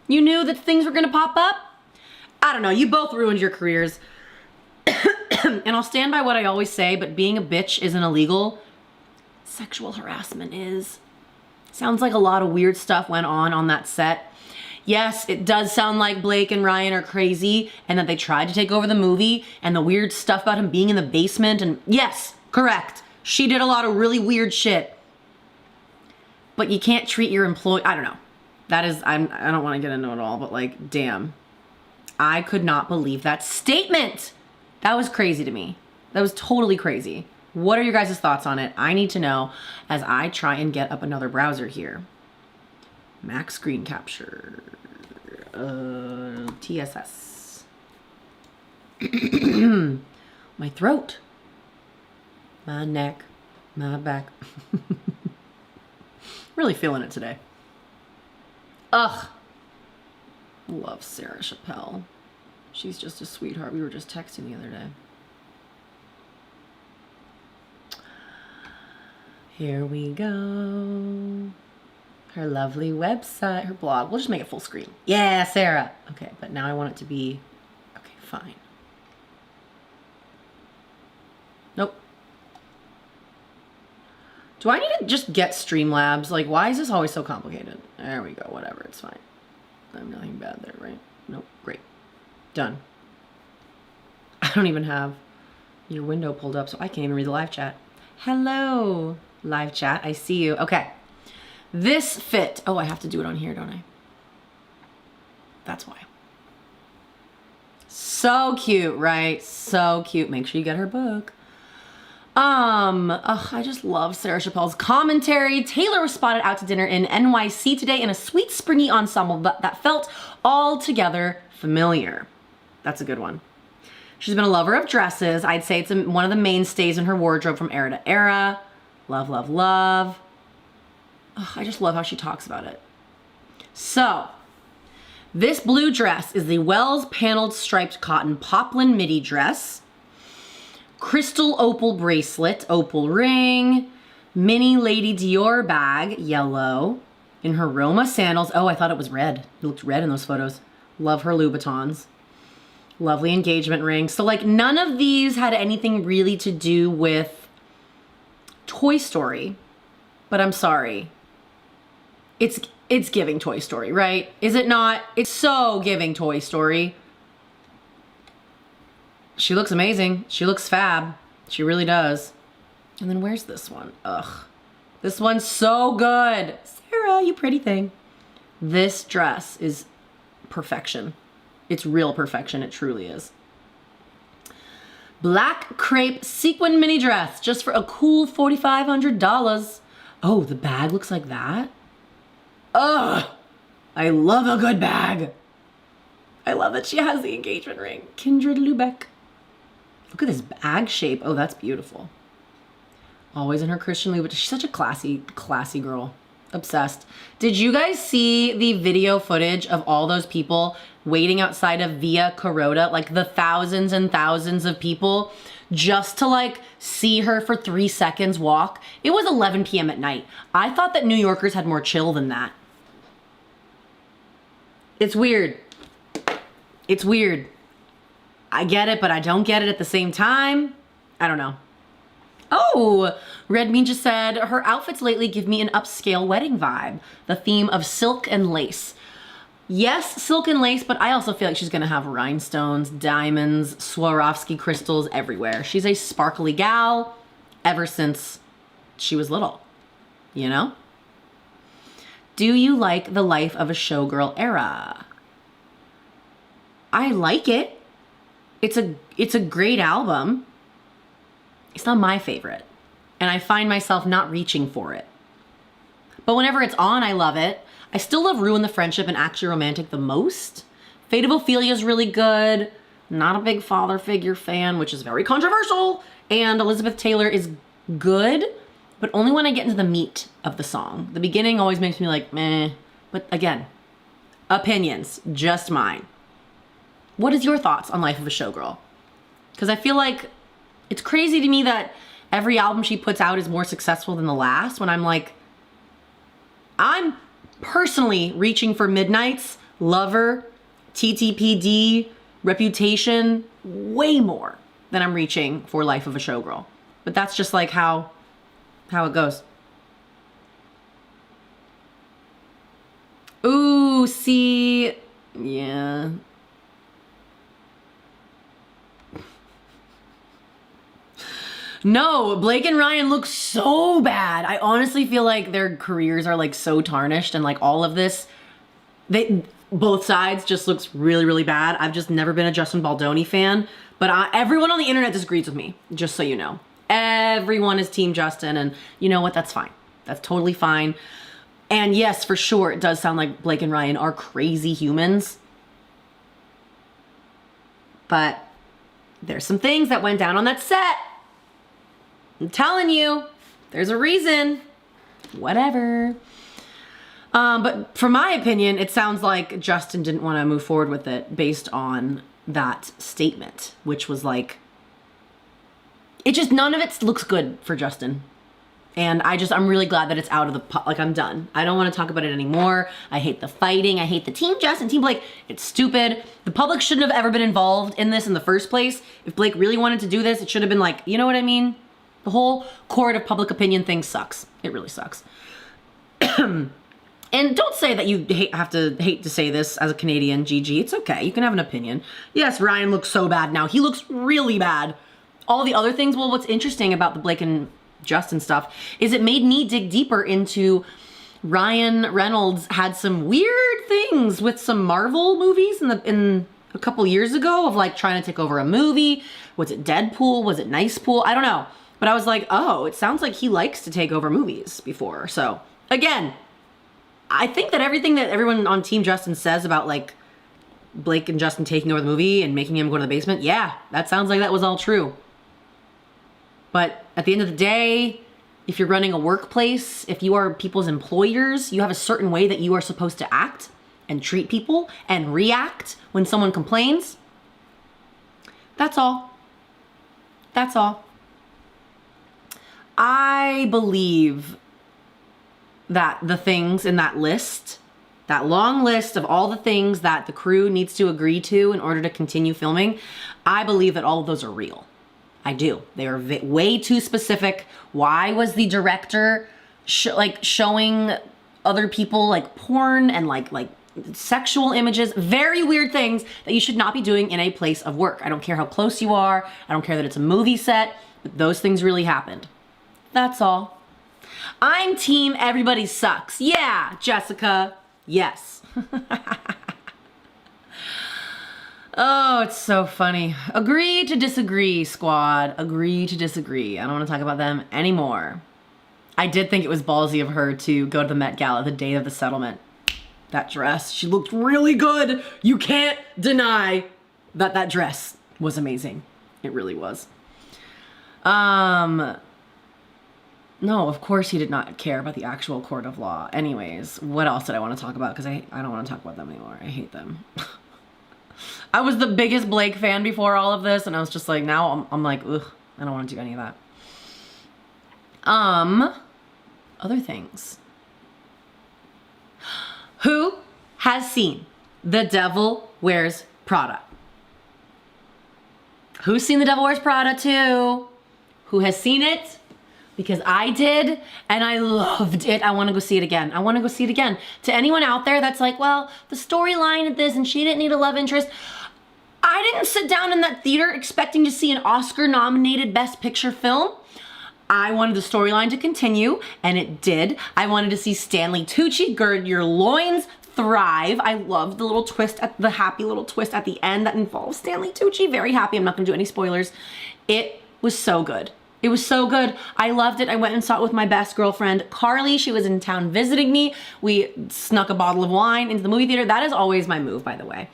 You knew that things were going to pop up? I don't know. You both ruined your careers. And I'll stand by what I always say, but being a bitch isn't illegal. Sexual harassment is. Sounds like a lot of weird stuff went on that set. Yes, it does sound like Blake and Ryan are crazy and that they tried to take over the movie and the weird stuff about him being in the basement. And yes, correct. She did a lot of really weird shit. But you can't treat your employee, I don't know. That is, I don't want to get into it all, but like, damn. I could not believe that statement. That was crazy to me. That was totally crazy. What are your guys' thoughts on it? I need to know as I try and get up another browser here. Mac screen capture. TSS. My throat. My neck. My back. Really feeling it today. Ugh. Love Sarah Chappelle. She's just a sweetheart. We were just texting the other day. Here we go. Her lovely website, her blog. We'll just make it full screen. Yeah, Sarah. Okay, but now I want it to be, okay, fine. Nope. Do I need to just get Streamlabs? Like, why is this always so complicated? There we go, whatever, it's fine. I'm nothing bad there, right? Nope, great. Done. I don't even have your window pulled up, so I can't even read the live chat. Hello, live chat, I see you. Okay, this fit. Oh, I have to do it on here, don't I? That's why. So cute, right? So cute. Make sure you get her book. I just love Sarah Chappelle's commentary. Taylor was spotted out to dinner in NYC today in a sweet springy ensemble that felt altogether familiar. That's a good one. She's been a lover of dresses. I'd say it's one of the mainstays in her wardrobe from era to era. Love, love, love. Ugh, I just love how she talks about it. So, this blue dress is the Wells paneled striped cotton poplin midi dress. Crystal opal bracelet, opal ring, mini Lady Dior bag, yellow, in her Roma sandals. Oh, I thought it was red. It looked red in those photos. Love her Louboutins. Lovely engagement ring. So like none of these had anything really to do with Toy Story, but I'm sorry. It's giving Toy Story, right? Is it not? It's so giving Toy Story. She looks amazing. She looks fab. She really does. And then where's this one? Ugh. This one's so good. Sarah, you pretty thing. This dress is perfection. It's real perfection. It truly is. Black crepe sequin mini dress, just for a cool $4,500. Oh, the bag looks like that? Ugh! I love a good bag. I love that she has the engagement ring. Kindred Lubeck. Look at this bag shape. Oh, that's beautiful. Always in her Christian Louboutin. She's such a classy girl. Obsessed. Did you guys see the video footage of all those people waiting outside of Via Carota? Like the thousands and thousands of people just to like see her for 3 seconds walk. It was 11 p.m. at night. I thought that New Yorkers had more chill than that. It's weird. It's weird. I get it, but I don't get it at the same time. I don't know. Oh, Red Mean just said, her outfits lately give me an upscale wedding vibe. The theme of silk and lace. Yes, silk and lace, but I also feel like she's gonna have rhinestones, diamonds, Swarovski crystals everywhere. She's a sparkly gal ever since she was little, you know? Do you like the Life of a Showgirl era? I like it. It's a great album. It's not my favorite. And I find myself not reaching for it. But whenever it's on, I love it. I still love Ruin the Friendship and Actually Romantic the most. Fate of Ophelia is really good. Not a big father figure fan, which is very controversial. And Elizabeth Taylor is good, but only when I get into the meat of the song. The beginning always makes me like, meh. But again, opinions, just mine. What is your thoughts on Life of a Showgirl? Because I feel like it's crazy to me that every album she puts out is more successful than the last, when I'm like, I'm personally reaching for Midnights, Lover, TTPD, Reputation, way more than I'm reaching for Life of a Showgirl. But that's just like how it goes. Ooh, see, yeah. No, Blake and Ryan look so bad. I honestly feel like their careers are like so tarnished, and like all of this, both sides just looks really, really bad. I've just never been a Justin Baldoni fan, but everyone on the internet disagrees with me, just so you know. Everyone is Team Justin, and you know what? That's fine. That's totally fine. And yes, for sure, it does sound like Blake and Ryan are crazy humans. But there's some things that went down on that set. I'm telling you, there's a reason. Whatever. But from my opinion, it sounds like Justin didn't want to move forward with it based on that statement, which was like, it just, none of it looks good for Justin. And I'm really glad that it's out of the, like, I'm done. I don't want to talk about it anymore. I hate the fighting. I hate the Team Justin, Team Blake. It's stupid. The public shouldn't have ever been involved in this in the first place. If Blake really wanted to do this, it should have been like, you know what I mean? The whole court of public opinion thing sucks. It really sucks. And don't say that you hate to say this as a Canadian, Gigi. It's okay. You can have an opinion. Yes, Ryan looks so bad now. He looks really bad. All the other things, well, what's interesting about the Blake and Justin stuff is it made me dig deeper into Ryan Reynolds had some weird things with some Marvel movies in a couple years ago of like trying to take over a movie. Was it Deadpool? Was it Nice Pool? I don't know. But I was like, oh, it sounds like he likes to take over movies before. So again, I think that everything that everyone on Team Justin says about like Blake and Justin taking over the movie and making him go to the basement, yeah, that sounds like that was all true. But at the end of the day, if you're running a workplace, if you are people's employers, you have a certain way that you are supposed to act and treat people and react when someone complains. That's all. That's all. I believe that the things in that list, that long list of all the things that the crew needs to agree to in order to continue filming, I believe that all of those are real. I do. They are way too specific. Why was the director showing other people like porn and like sexual images, very weird things that you should not be doing in a place of work. I don't care how close you are. I don't care that it's a movie set, but those things really happened. That's all. I'm team everybody sucks. Yeah, Jessica. Yes. Oh, it's so funny. Agree to disagree, squad. Agree to disagree. I don't want to talk about them anymore. I did think it was ballsy of her to go to the Met Gala the day of the settlement. That dress, she looked really good. You can't deny that that dress was amazing. It really was. No, of course he did not care about the actual court of law. Anyways, what else did I want to talk about? Because I don't want to talk about them anymore. I hate them. I was the biggest Blake fan before all of this, and I was just like, now I'm like, ugh, I don't want to do any of that. Other things. Who has seen The Devil Wears Prada? Who's seen The Devil Wears Prada too? Who has seen it? Because I did, and I loved it. I want to go see it again. I want to go see it again. To anyone out there that's like, well, the storyline of this, and she didn't need a love interest. I didn't sit down in that theater expecting to see an Oscar-nominated Best Picture film. I wanted the storyline to continue, and it did. I wanted to see Stanley Tucci, gird your loins, thrive. I loved the little twist, the happy little twist at the end that involves Stanley Tucci. Very happy. I'm not going to do any spoilers. It was so good. It was so good. I loved it. I went and saw it with my best girlfriend, Carly. She was in town visiting me. We snuck a bottle of wine into the movie theater. That is always my move, by the way.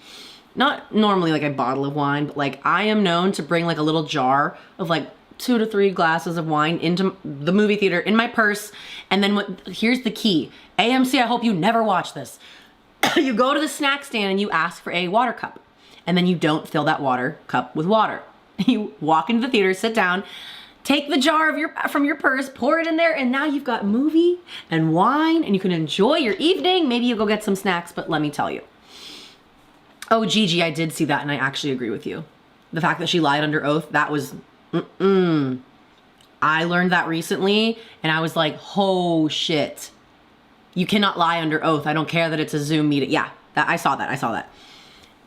Not normally like a bottle of wine, but like I am known to bring like a little jar of like 2 to 3 glasses of wine into the movie theater in my purse. And then here's the key. AMC, I hope you never watch this. You go to the snack stand and you ask for a water cup. And then you don't fill that water cup with water. You walk into the theater, sit down, take the jar from your purse, pour it in there, and now you've got movie and wine, and you can enjoy your evening. Maybe you go get some snacks, but let me tell you. Oh, Gigi, I did see that, and I actually agree with you. The fact that she lied under oath, that was, I learned that recently, and I was like, oh shit. You cannot lie under oath. I don't care that it's a Zoom meeting. Yeah, I saw that.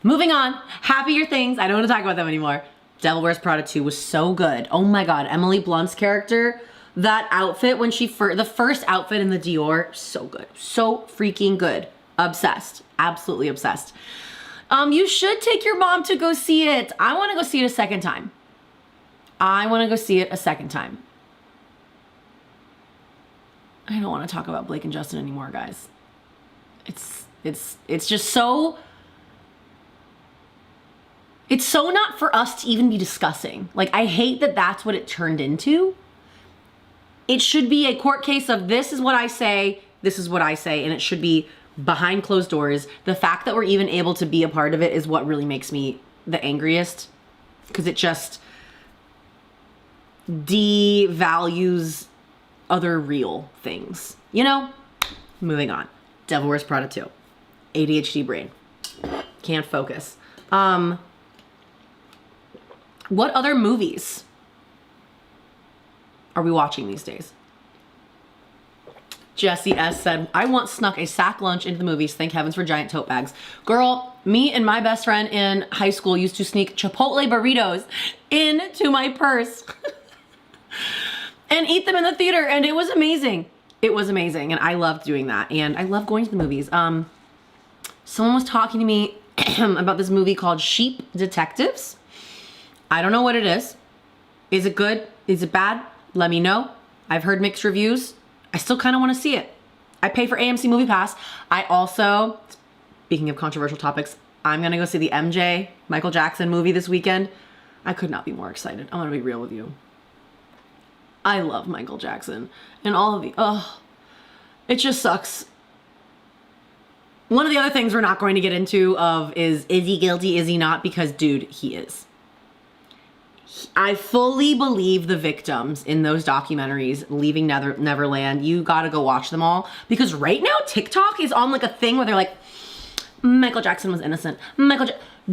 Moving on, happier things. I don't want to talk about them anymore. Devil Wears Prada 2 was so good. Oh my God, Emily Blunt's character, that outfit when the first outfit in the Dior, so good. So freaking good. Obsessed, absolutely obsessed. You should take your mom to go see it. I want to go see it a second time. I don't want to talk about Blake and Justin anymore, guys. It's just so... It's so not for us to even be discussing. Like, I hate that that's what it turned into. It should be a court case of this is what I say, and it should be behind closed doors. The fact that we're even able to be a part of it is what really makes me the angriest, because it just devalues other real things. You know? Moving on. Devil Wears Prada 2. ADHD brain. Can't focus. What other movies are we watching these days? Jessie S said, I once snuck a sack lunch into the movies. Thank heavens for giant tote bags. Girl, me and my best friend in high school used to sneak Chipotle burritos into my purse and eat them in the theater, and it was amazing. It was amazing, and I loved doing that, and I love going to the movies. Someone was talking to me about this movie called Sheep Detectives. I don't know what it is. Is it good? Is it bad? Let me know. I've heard mixed reviews. I still kind of want to see it. I pay for AMC Movie Pass. I also, speaking of controversial topics, I'm going to go see the MJ, Michael Jackson movie this weekend. I could not be more excited. I'm going to be real with you. I love Michael Jackson and all of it just sucks. One of the other things we're not going to get into is he guilty, is he not? Because dude, he is. I fully believe the victims in those documentaries, Leaving Neverland. You gotta go watch them all, because right now TikTok is on like a thing where they're like, Michael Jackson was innocent.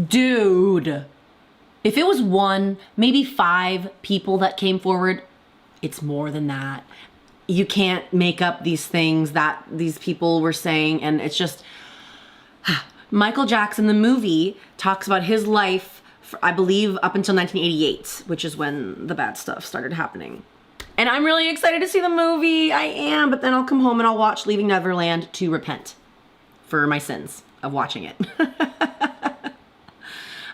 Dude, if it was 1, maybe 5 people that came forward, it's more than that. You can't make up these things that these people were saying, and it's just, Michael Jackson, the movie, talks about his life, I believe, up until 1988, which is when the bad stuff started happening. And I'm really excited to see the movie. I am, but then I'll come home and I'll watch Leaving Neverland to repent for my sins of watching it.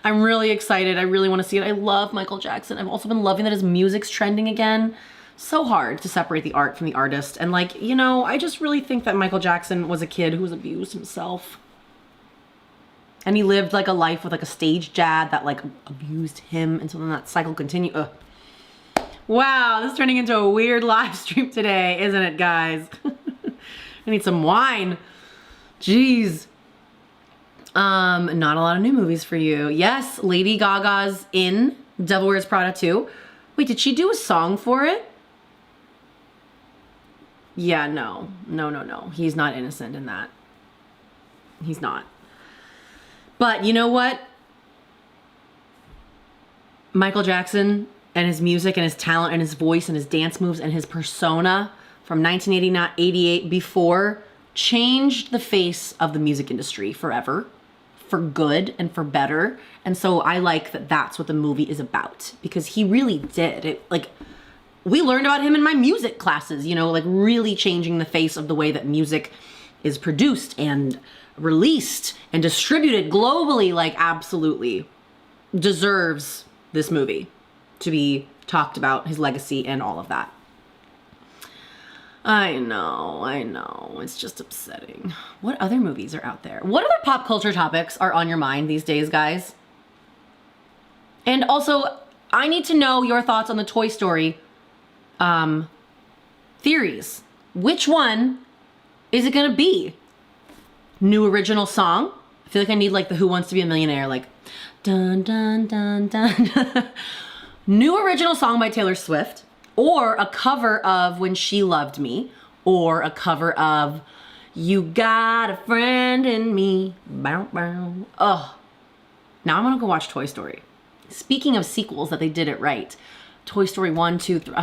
I'm really excited. I really want to see it. I love Michael Jackson. I've also been loving that his music's trending again. So hard to separate the art from the artist. And like, you know, I just really think that Michael Jackson was a kid who was abused himself. And he lived like a life with like a stage dad that like abused him. And so then that cycle continued. Ugh. Wow, this is turning into a weird live stream today, isn't it, guys? I need some wine. Jeez. Not a lot of new movies for you. Yes, Lady Gaga's in Devil Wears Prada 2. Wait, did she do a song for it? Yeah, no. No. He's not innocent in that. He's not. But you know what? Michael Jackson and his music and his talent and his voice and his dance moves and his persona from 1988 before changed the face of the music industry forever, for good and for better. And so I like that that's what the movie is about, because he really did it. Like, we learned about him in my music classes, you know, like really changing the face of the way that music is produced and released and distributed globally. Like, absolutely deserves this movie to be talked about, his legacy and all of that. I know. It's just upsetting. What other movies are out there? What other pop culture topics are on your mind these days, guys? And also, I need to know your thoughts on the Toy Story theories. Which one is it gonna be? New original song? I feel like I need like the Who Wants to Be a Millionaire, like dun dun dun dun. New original song by Taylor Swift, or a cover of When She Loved Me, or a cover of You Got a Friend in Me. Bow, bow. Ugh. Now I'm gonna go watch Toy Story. Speaking of sequels that they did it right, Toy Story 1, 2, 3.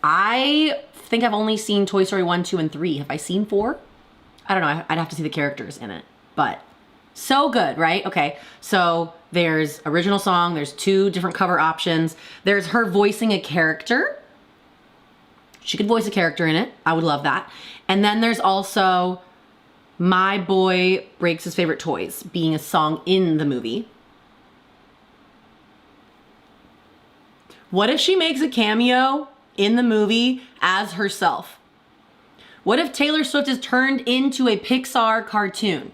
I think I've only seen Toy Story 1, 2, and 3. Have I seen 4? I don't know. I'd have to see the characters in it. But so good, right? Okay, so there's original song. There's 2 different cover options. There's her voicing a character. She could voice a character in it. I would love that. And then there's also My Boy Breaks His Favorite Toys being a song in the movie. What if she makes a cameo in the movie as herself? What if Taylor Swift is turned into a Pixar cartoon?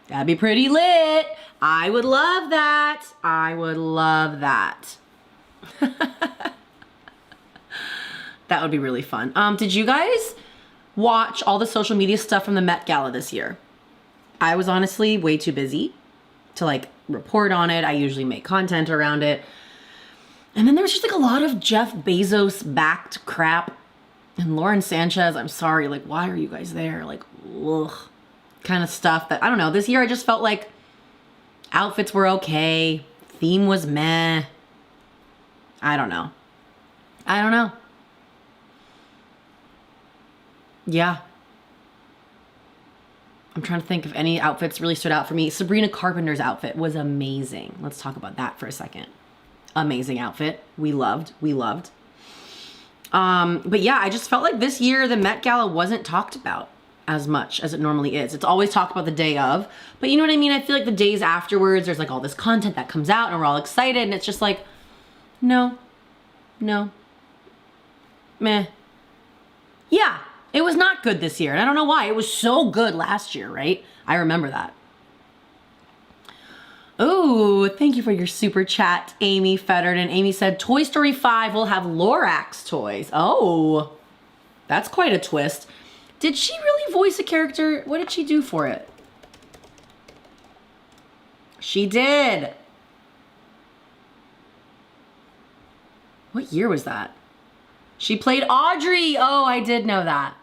That'd be pretty lit. I would love that. I would love that. That would be really fun. Did you guys watch all the social media stuff from the Met Gala this year? I was honestly way too busy to like report on it. I usually make content around it. And then there was just like a lot of Jeff Bezos backed crap. And Lauren Sanchez, I'm sorry, like, why are you guys there? Like, ugh, kind of stuff that, I don't know. This year I just felt like outfits were okay. Theme was meh. I don't know. Yeah. I'm trying to think if any outfits really stood out for me. Sabrina Carpenter's outfit was amazing. Let's talk about that for a second. Amazing outfit. We loved. But yeah, I just felt like this year the Met Gala wasn't talked about as much as it normally is. It's always talked about the day of, but you know what I mean? I feel like the days afterwards, there's like all this content that comes out and we're all excited and it's just like, no, meh. Yeah, it was not good this year and I don't know why. It was so good last year, right? I remember that. Oh, thank you for your super chat, Amy Fettered. And Amy said, Toy Story 5 will have Lorax toys. Oh, that's quite a twist. Did she really voice a character? What did she do for it? She did. What year was that? She played Audrey. Oh, I did know that.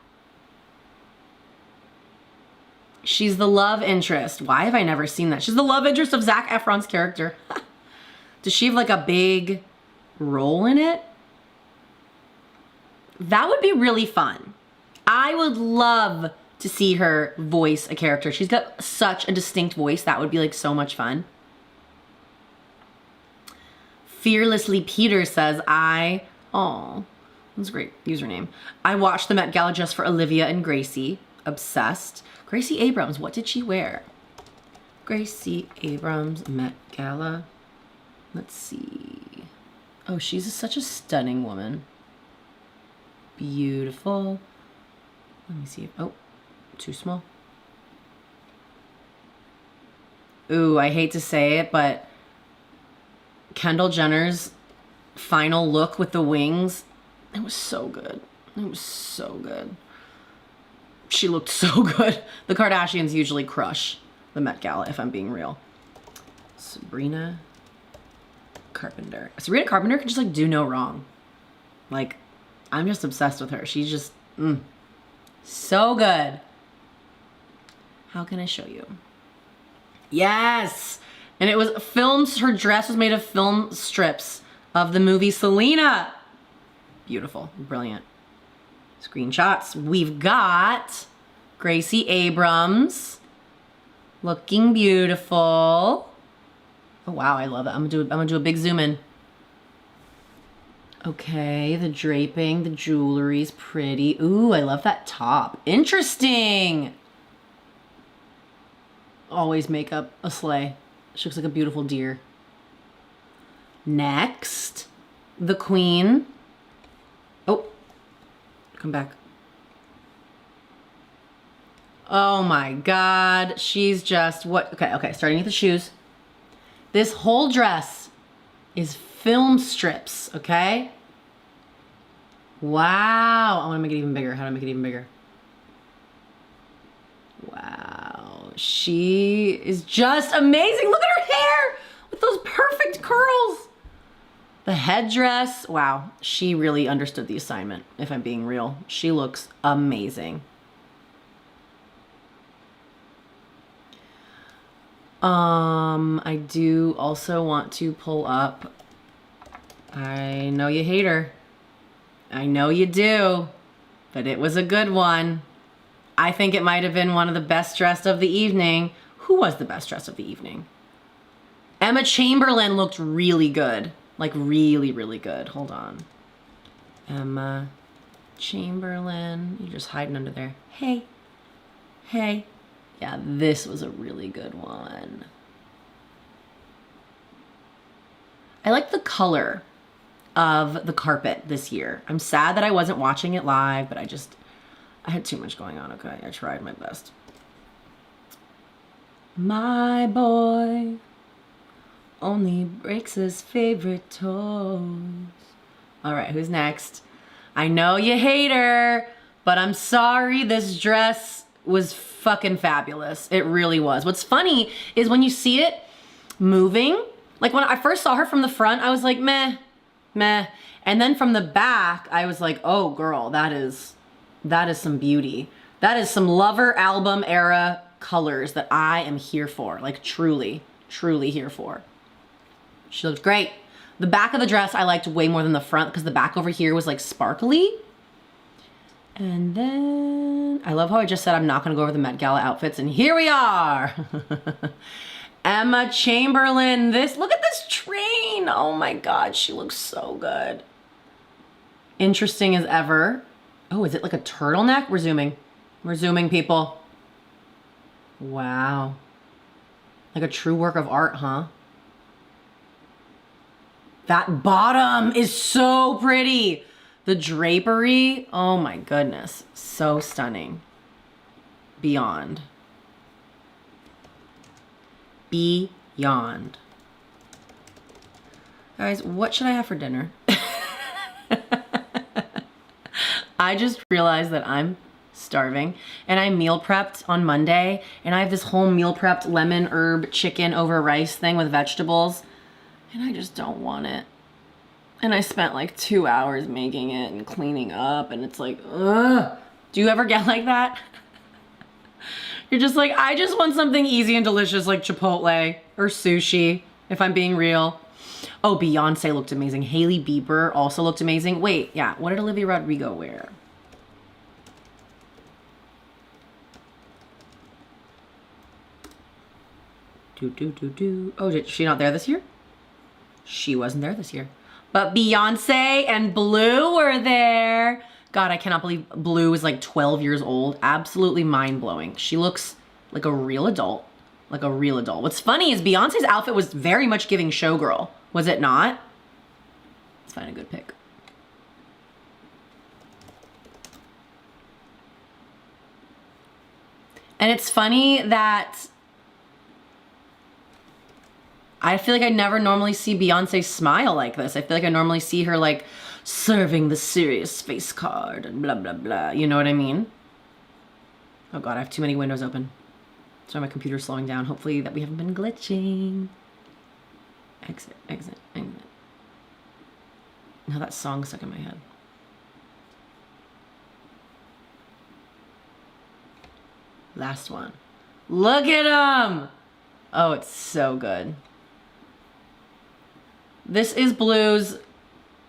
She's the love interest. Why have I never seen that? She's the love interest of Zac Efron's character. Does she have like a big role in it? That would be really fun. I would love to see her voice a character. She's got such a distinct voice. That would be like so much fun. Fearlessly Peter says, oh, that's a great username. I watched the Met Gala just for Olivia and Gracie. Obsessed. Gracie Abrams, what did she wear? Gracie Abrams, Met Gala. Let's see. Oh, she's such a stunning woman. Beautiful. Let me see. Oh, too small. Ooh, I hate to say it, but Kendall Jenner's final look with the wings, it was so good. It was so good. She looked so good. The Kardashians usually crush the Met Gala, if I'm being real. Sabrina Carpenter. Sabrina Carpenter can just like do no wrong. Like, I'm just obsessed with her. She's just, so good. How can I show you? Yes! And it was filmed, her dress was made of film strips of the movie Selena. Beautiful, brilliant. Screenshots. We've got Gracie Abrams looking beautiful. Oh wow, I love it. I'm gonna do a big zoom in. Okay, the draping, the jewelry's pretty. Ooh, I love that top. Interesting. Always make up a sleigh. She looks like a beautiful deer. Next, the queen. Oh, come back. Oh my God, she's just what? Okay, starting with the shoes. This whole dress is film strips, okay? Wow, I wanna make it even bigger. How do I make it even bigger? Wow, she is just amazing. Look at her hair with those perfect curls. The headdress, wow, she really understood the assignment, if I'm being real. She looks amazing. I do also want to pull up, I know you hate her. I know you do, but it was a good one. I think it might have been one of the best dressed of the evening. Who was the best dressed of the evening? Emma Chamberlain looked really good. Like really, really good. Hold on. Emma Chamberlain. You're just hiding under there. Hey. Hey. Yeah, this was a really good one. I like the color of the carpet this year. I'm sad that I wasn't watching it live, but I had too much going on, okay? I tried my best. My boy only breaks his favorite toes. All right, who's next? I know you hate her, but I'm sorry, this dress was fucking fabulous. It really was. What's funny is when you see it moving, like when I first saw her from the front, I was like, meh, meh. And then from the back, I was like, oh girl, that is some beauty. That is some Lover album era colors that I am here for. Like truly, truly here for. She looked great. The back of the dress I liked way more than the front because the back over here was like sparkly. And then, I love how I just said I'm not gonna go over the Met Gala outfits, and here we are. Emma Chamberlain, look at this train. Oh my God, she looks so good. Interesting as ever. Oh, is it like a turtleneck? We're zooming, people. Wow. Like a true work of art, huh? That bottom is so pretty. The drapery, oh my goodness, so stunning. Beyond. Beyond. Guys, what should I have for dinner? I just realized that I'm starving and I meal prepped on Monday and I have this whole meal prepped lemon herb chicken over rice thing with vegetables and I just don't want it. And I spent like 2 hours making it and cleaning up and it's like, ugh. Do you ever get like that? You're just like, I just want something easy and delicious like Chipotle or sushi, if I'm being real. Oh, Beyonce looked amazing. Hailey Bieber also looked amazing. Wait, yeah, what did Olivia Rodrigo wear? Oh, is she not there this year? She wasn't there this year. But Beyonce and Blue were there. God, I cannot believe Blue is like 12 years old. Absolutely mind-blowing. She looks like a real adult. Like a real adult. What's funny is Beyonce's outfit was very much giving Showgirl. Was it not? Let's find a good pic. And it's funny that I feel like I never normally see Beyonce smile like this. I feel like I normally see her like serving the serious face card and blah, blah, blah. You know what I mean? Oh God, I have too many windows open. Sorry, my computer's slowing down. Hopefully that we haven't been glitching. Exit, exit, exit. Now that song's stuck in my head. Last one. Look at him! Oh, it's so good. This is Blue's.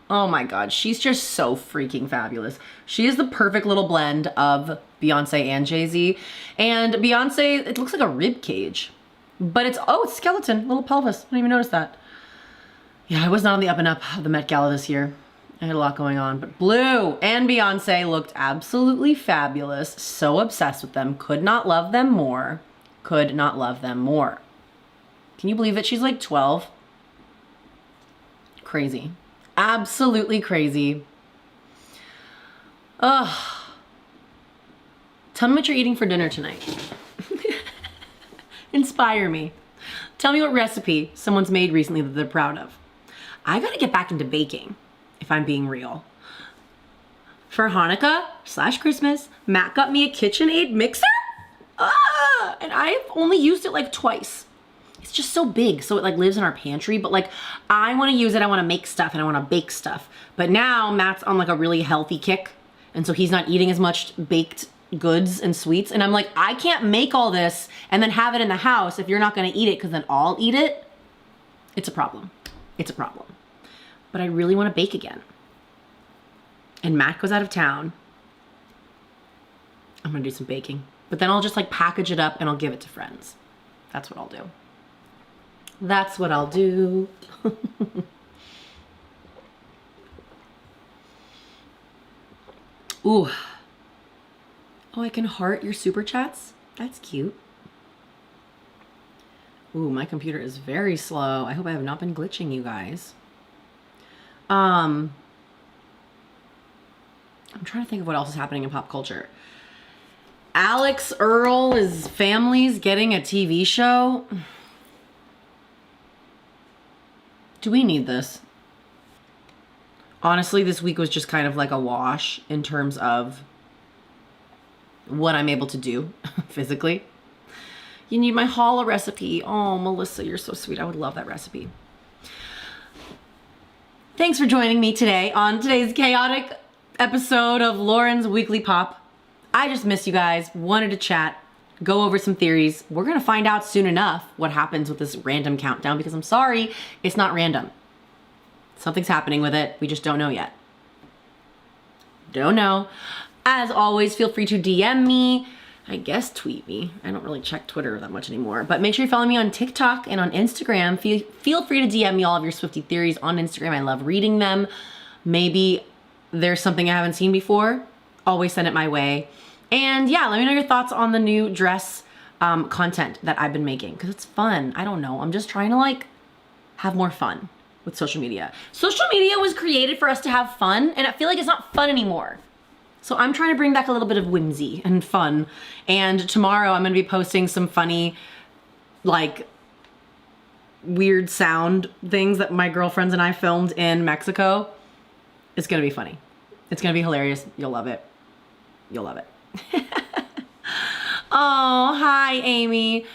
Oh my God, she's just so freaking fabulous. She is the perfect little blend of Beyonce and Jay-Z. And Beyonce, it looks like a rib cage. But it's skeleton, little pelvis. I didn't even notice that. Yeah, I was not on the up and up of the Met Gala this year. I had a lot going on. But Blue and Beyonce looked absolutely fabulous. So obsessed with them. Could not love them more. Could not love them more. Can you believe that she's like 12? Crazy. Absolutely crazy. Ugh. Tell me what you're eating for dinner tonight. Inspire me. Tell me what recipe someone's made recently that they're proud of. I gotta get back into baking, if I'm being real. For Hanukkah/Christmas, Matt got me a KitchenAid mixer. And I've only used it like twice. It's just so big, so it like lives in our pantry, but like I wanna use it, I wanna make stuff and I wanna bake stuff. But now Matt's on like a really healthy kick, and so he's not eating as much baked goods and sweets. And I'm like, I can't make all this and then have it in the house if you're not gonna eat it, because then I'll eat it. It's a problem. It's a problem. But I really wanna bake again. And Matt goes out of town. I'm gonna do some baking. But then I'll just like package it up and I'll give it to friends. That's what I'll do. That's what I'll do. Ooh. Oh, I can heart your super chats? That's cute. Ooh, my computer is very slow. I hope I have not been glitching you guys. I'm trying to think of what else is happening in pop culture. Alex Earl's family's getting a TV show. Do we need this? Honestly, this week was just kind of like a wash in terms of what I'm able to do physically. You need my challah recipe. Oh, Melissa, you're so sweet. I would love that recipe. Thanks for joining me today on today's chaotic episode of Lauren's Weekly Pop. I just miss you guys. Wanted to chat, go over some theories. We're gonna find out soon enough what happens with this random countdown, because I'm sorry, it's not random. Something's happening with it. We just don't know yet. Don't know. As always, feel free to DM me. I guess tweet me. I don't really check Twitter that much anymore, but make sure you follow me on TikTok and on Instagram. Feel free to DM me all of your Swiftie theories on Instagram. I love reading them. Maybe there's something I haven't seen before. Always send it my way. And yeah, let me know your thoughts on the new dress content that I've been making, because it's fun. I don't know. I'm just trying to like have more fun with social media. Social media was created for us to have fun, and I feel like it's not fun anymore. So I'm trying to bring back a little bit of whimsy and fun. And tomorrow I'm gonna be posting some funny, like, weird sound things that my girlfriends and I filmed in Mexico. It's gonna be funny. It's gonna be hilarious. You'll love it. You'll love it. Oh, hi, Amy.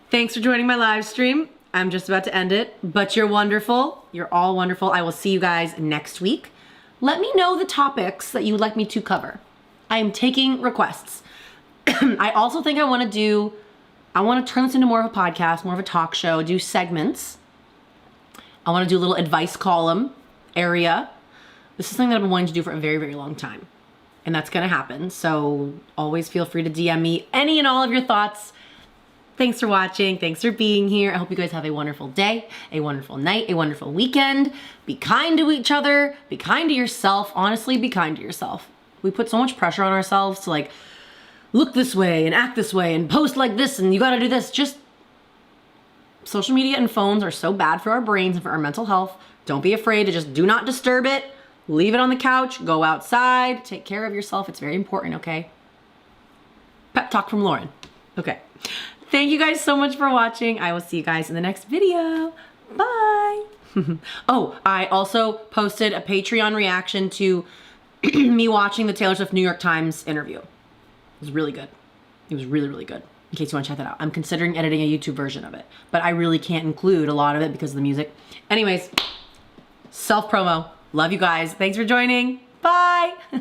Thanks for joining my live stream. I'm just about to end it, but you're wonderful. You're all wonderful. I will see you guys next week. Let me know the topics that you would like me to cover. I am taking requests. I also think I want to turn this into more of a podcast, more of a talk show, do segments. I want to do a little advice column area. This is something that I've been wanting to do for a very, very long time. And that's going to happen. So always feel free to DM me any and all of your thoughts. Thanks for watching. Thanks for being here. I hope you guys have a wonderful day, a wonderful night, a wonderful weekend. Be kind to each other. Be kind to yourself. Honestly, be kind to yourself. We put so much pressure on ourselves to like look this way and act this way and post like this and you gotta do this. Just social media and phones are so bad for our brains and for our mental health. Don't be afraid to just do not disturb it. Leave it on the couch. Go outside. Take care of yourself. It's very important, okay? Pep talk from Lauren. Okay. Thank you guys so much for watching. I will see you guys in the next video. Bye. Oh, I also posted a Patreon reaction to me watching the Taylor Swift New York Times interview. It was really good. It was really, really good. In case you want to check that out. I'm considering editing a YouTube version of it, but I really can't include a lot of it because of the music. Anyways, self-promo. Love you guys. Thanks for joining. Bye. See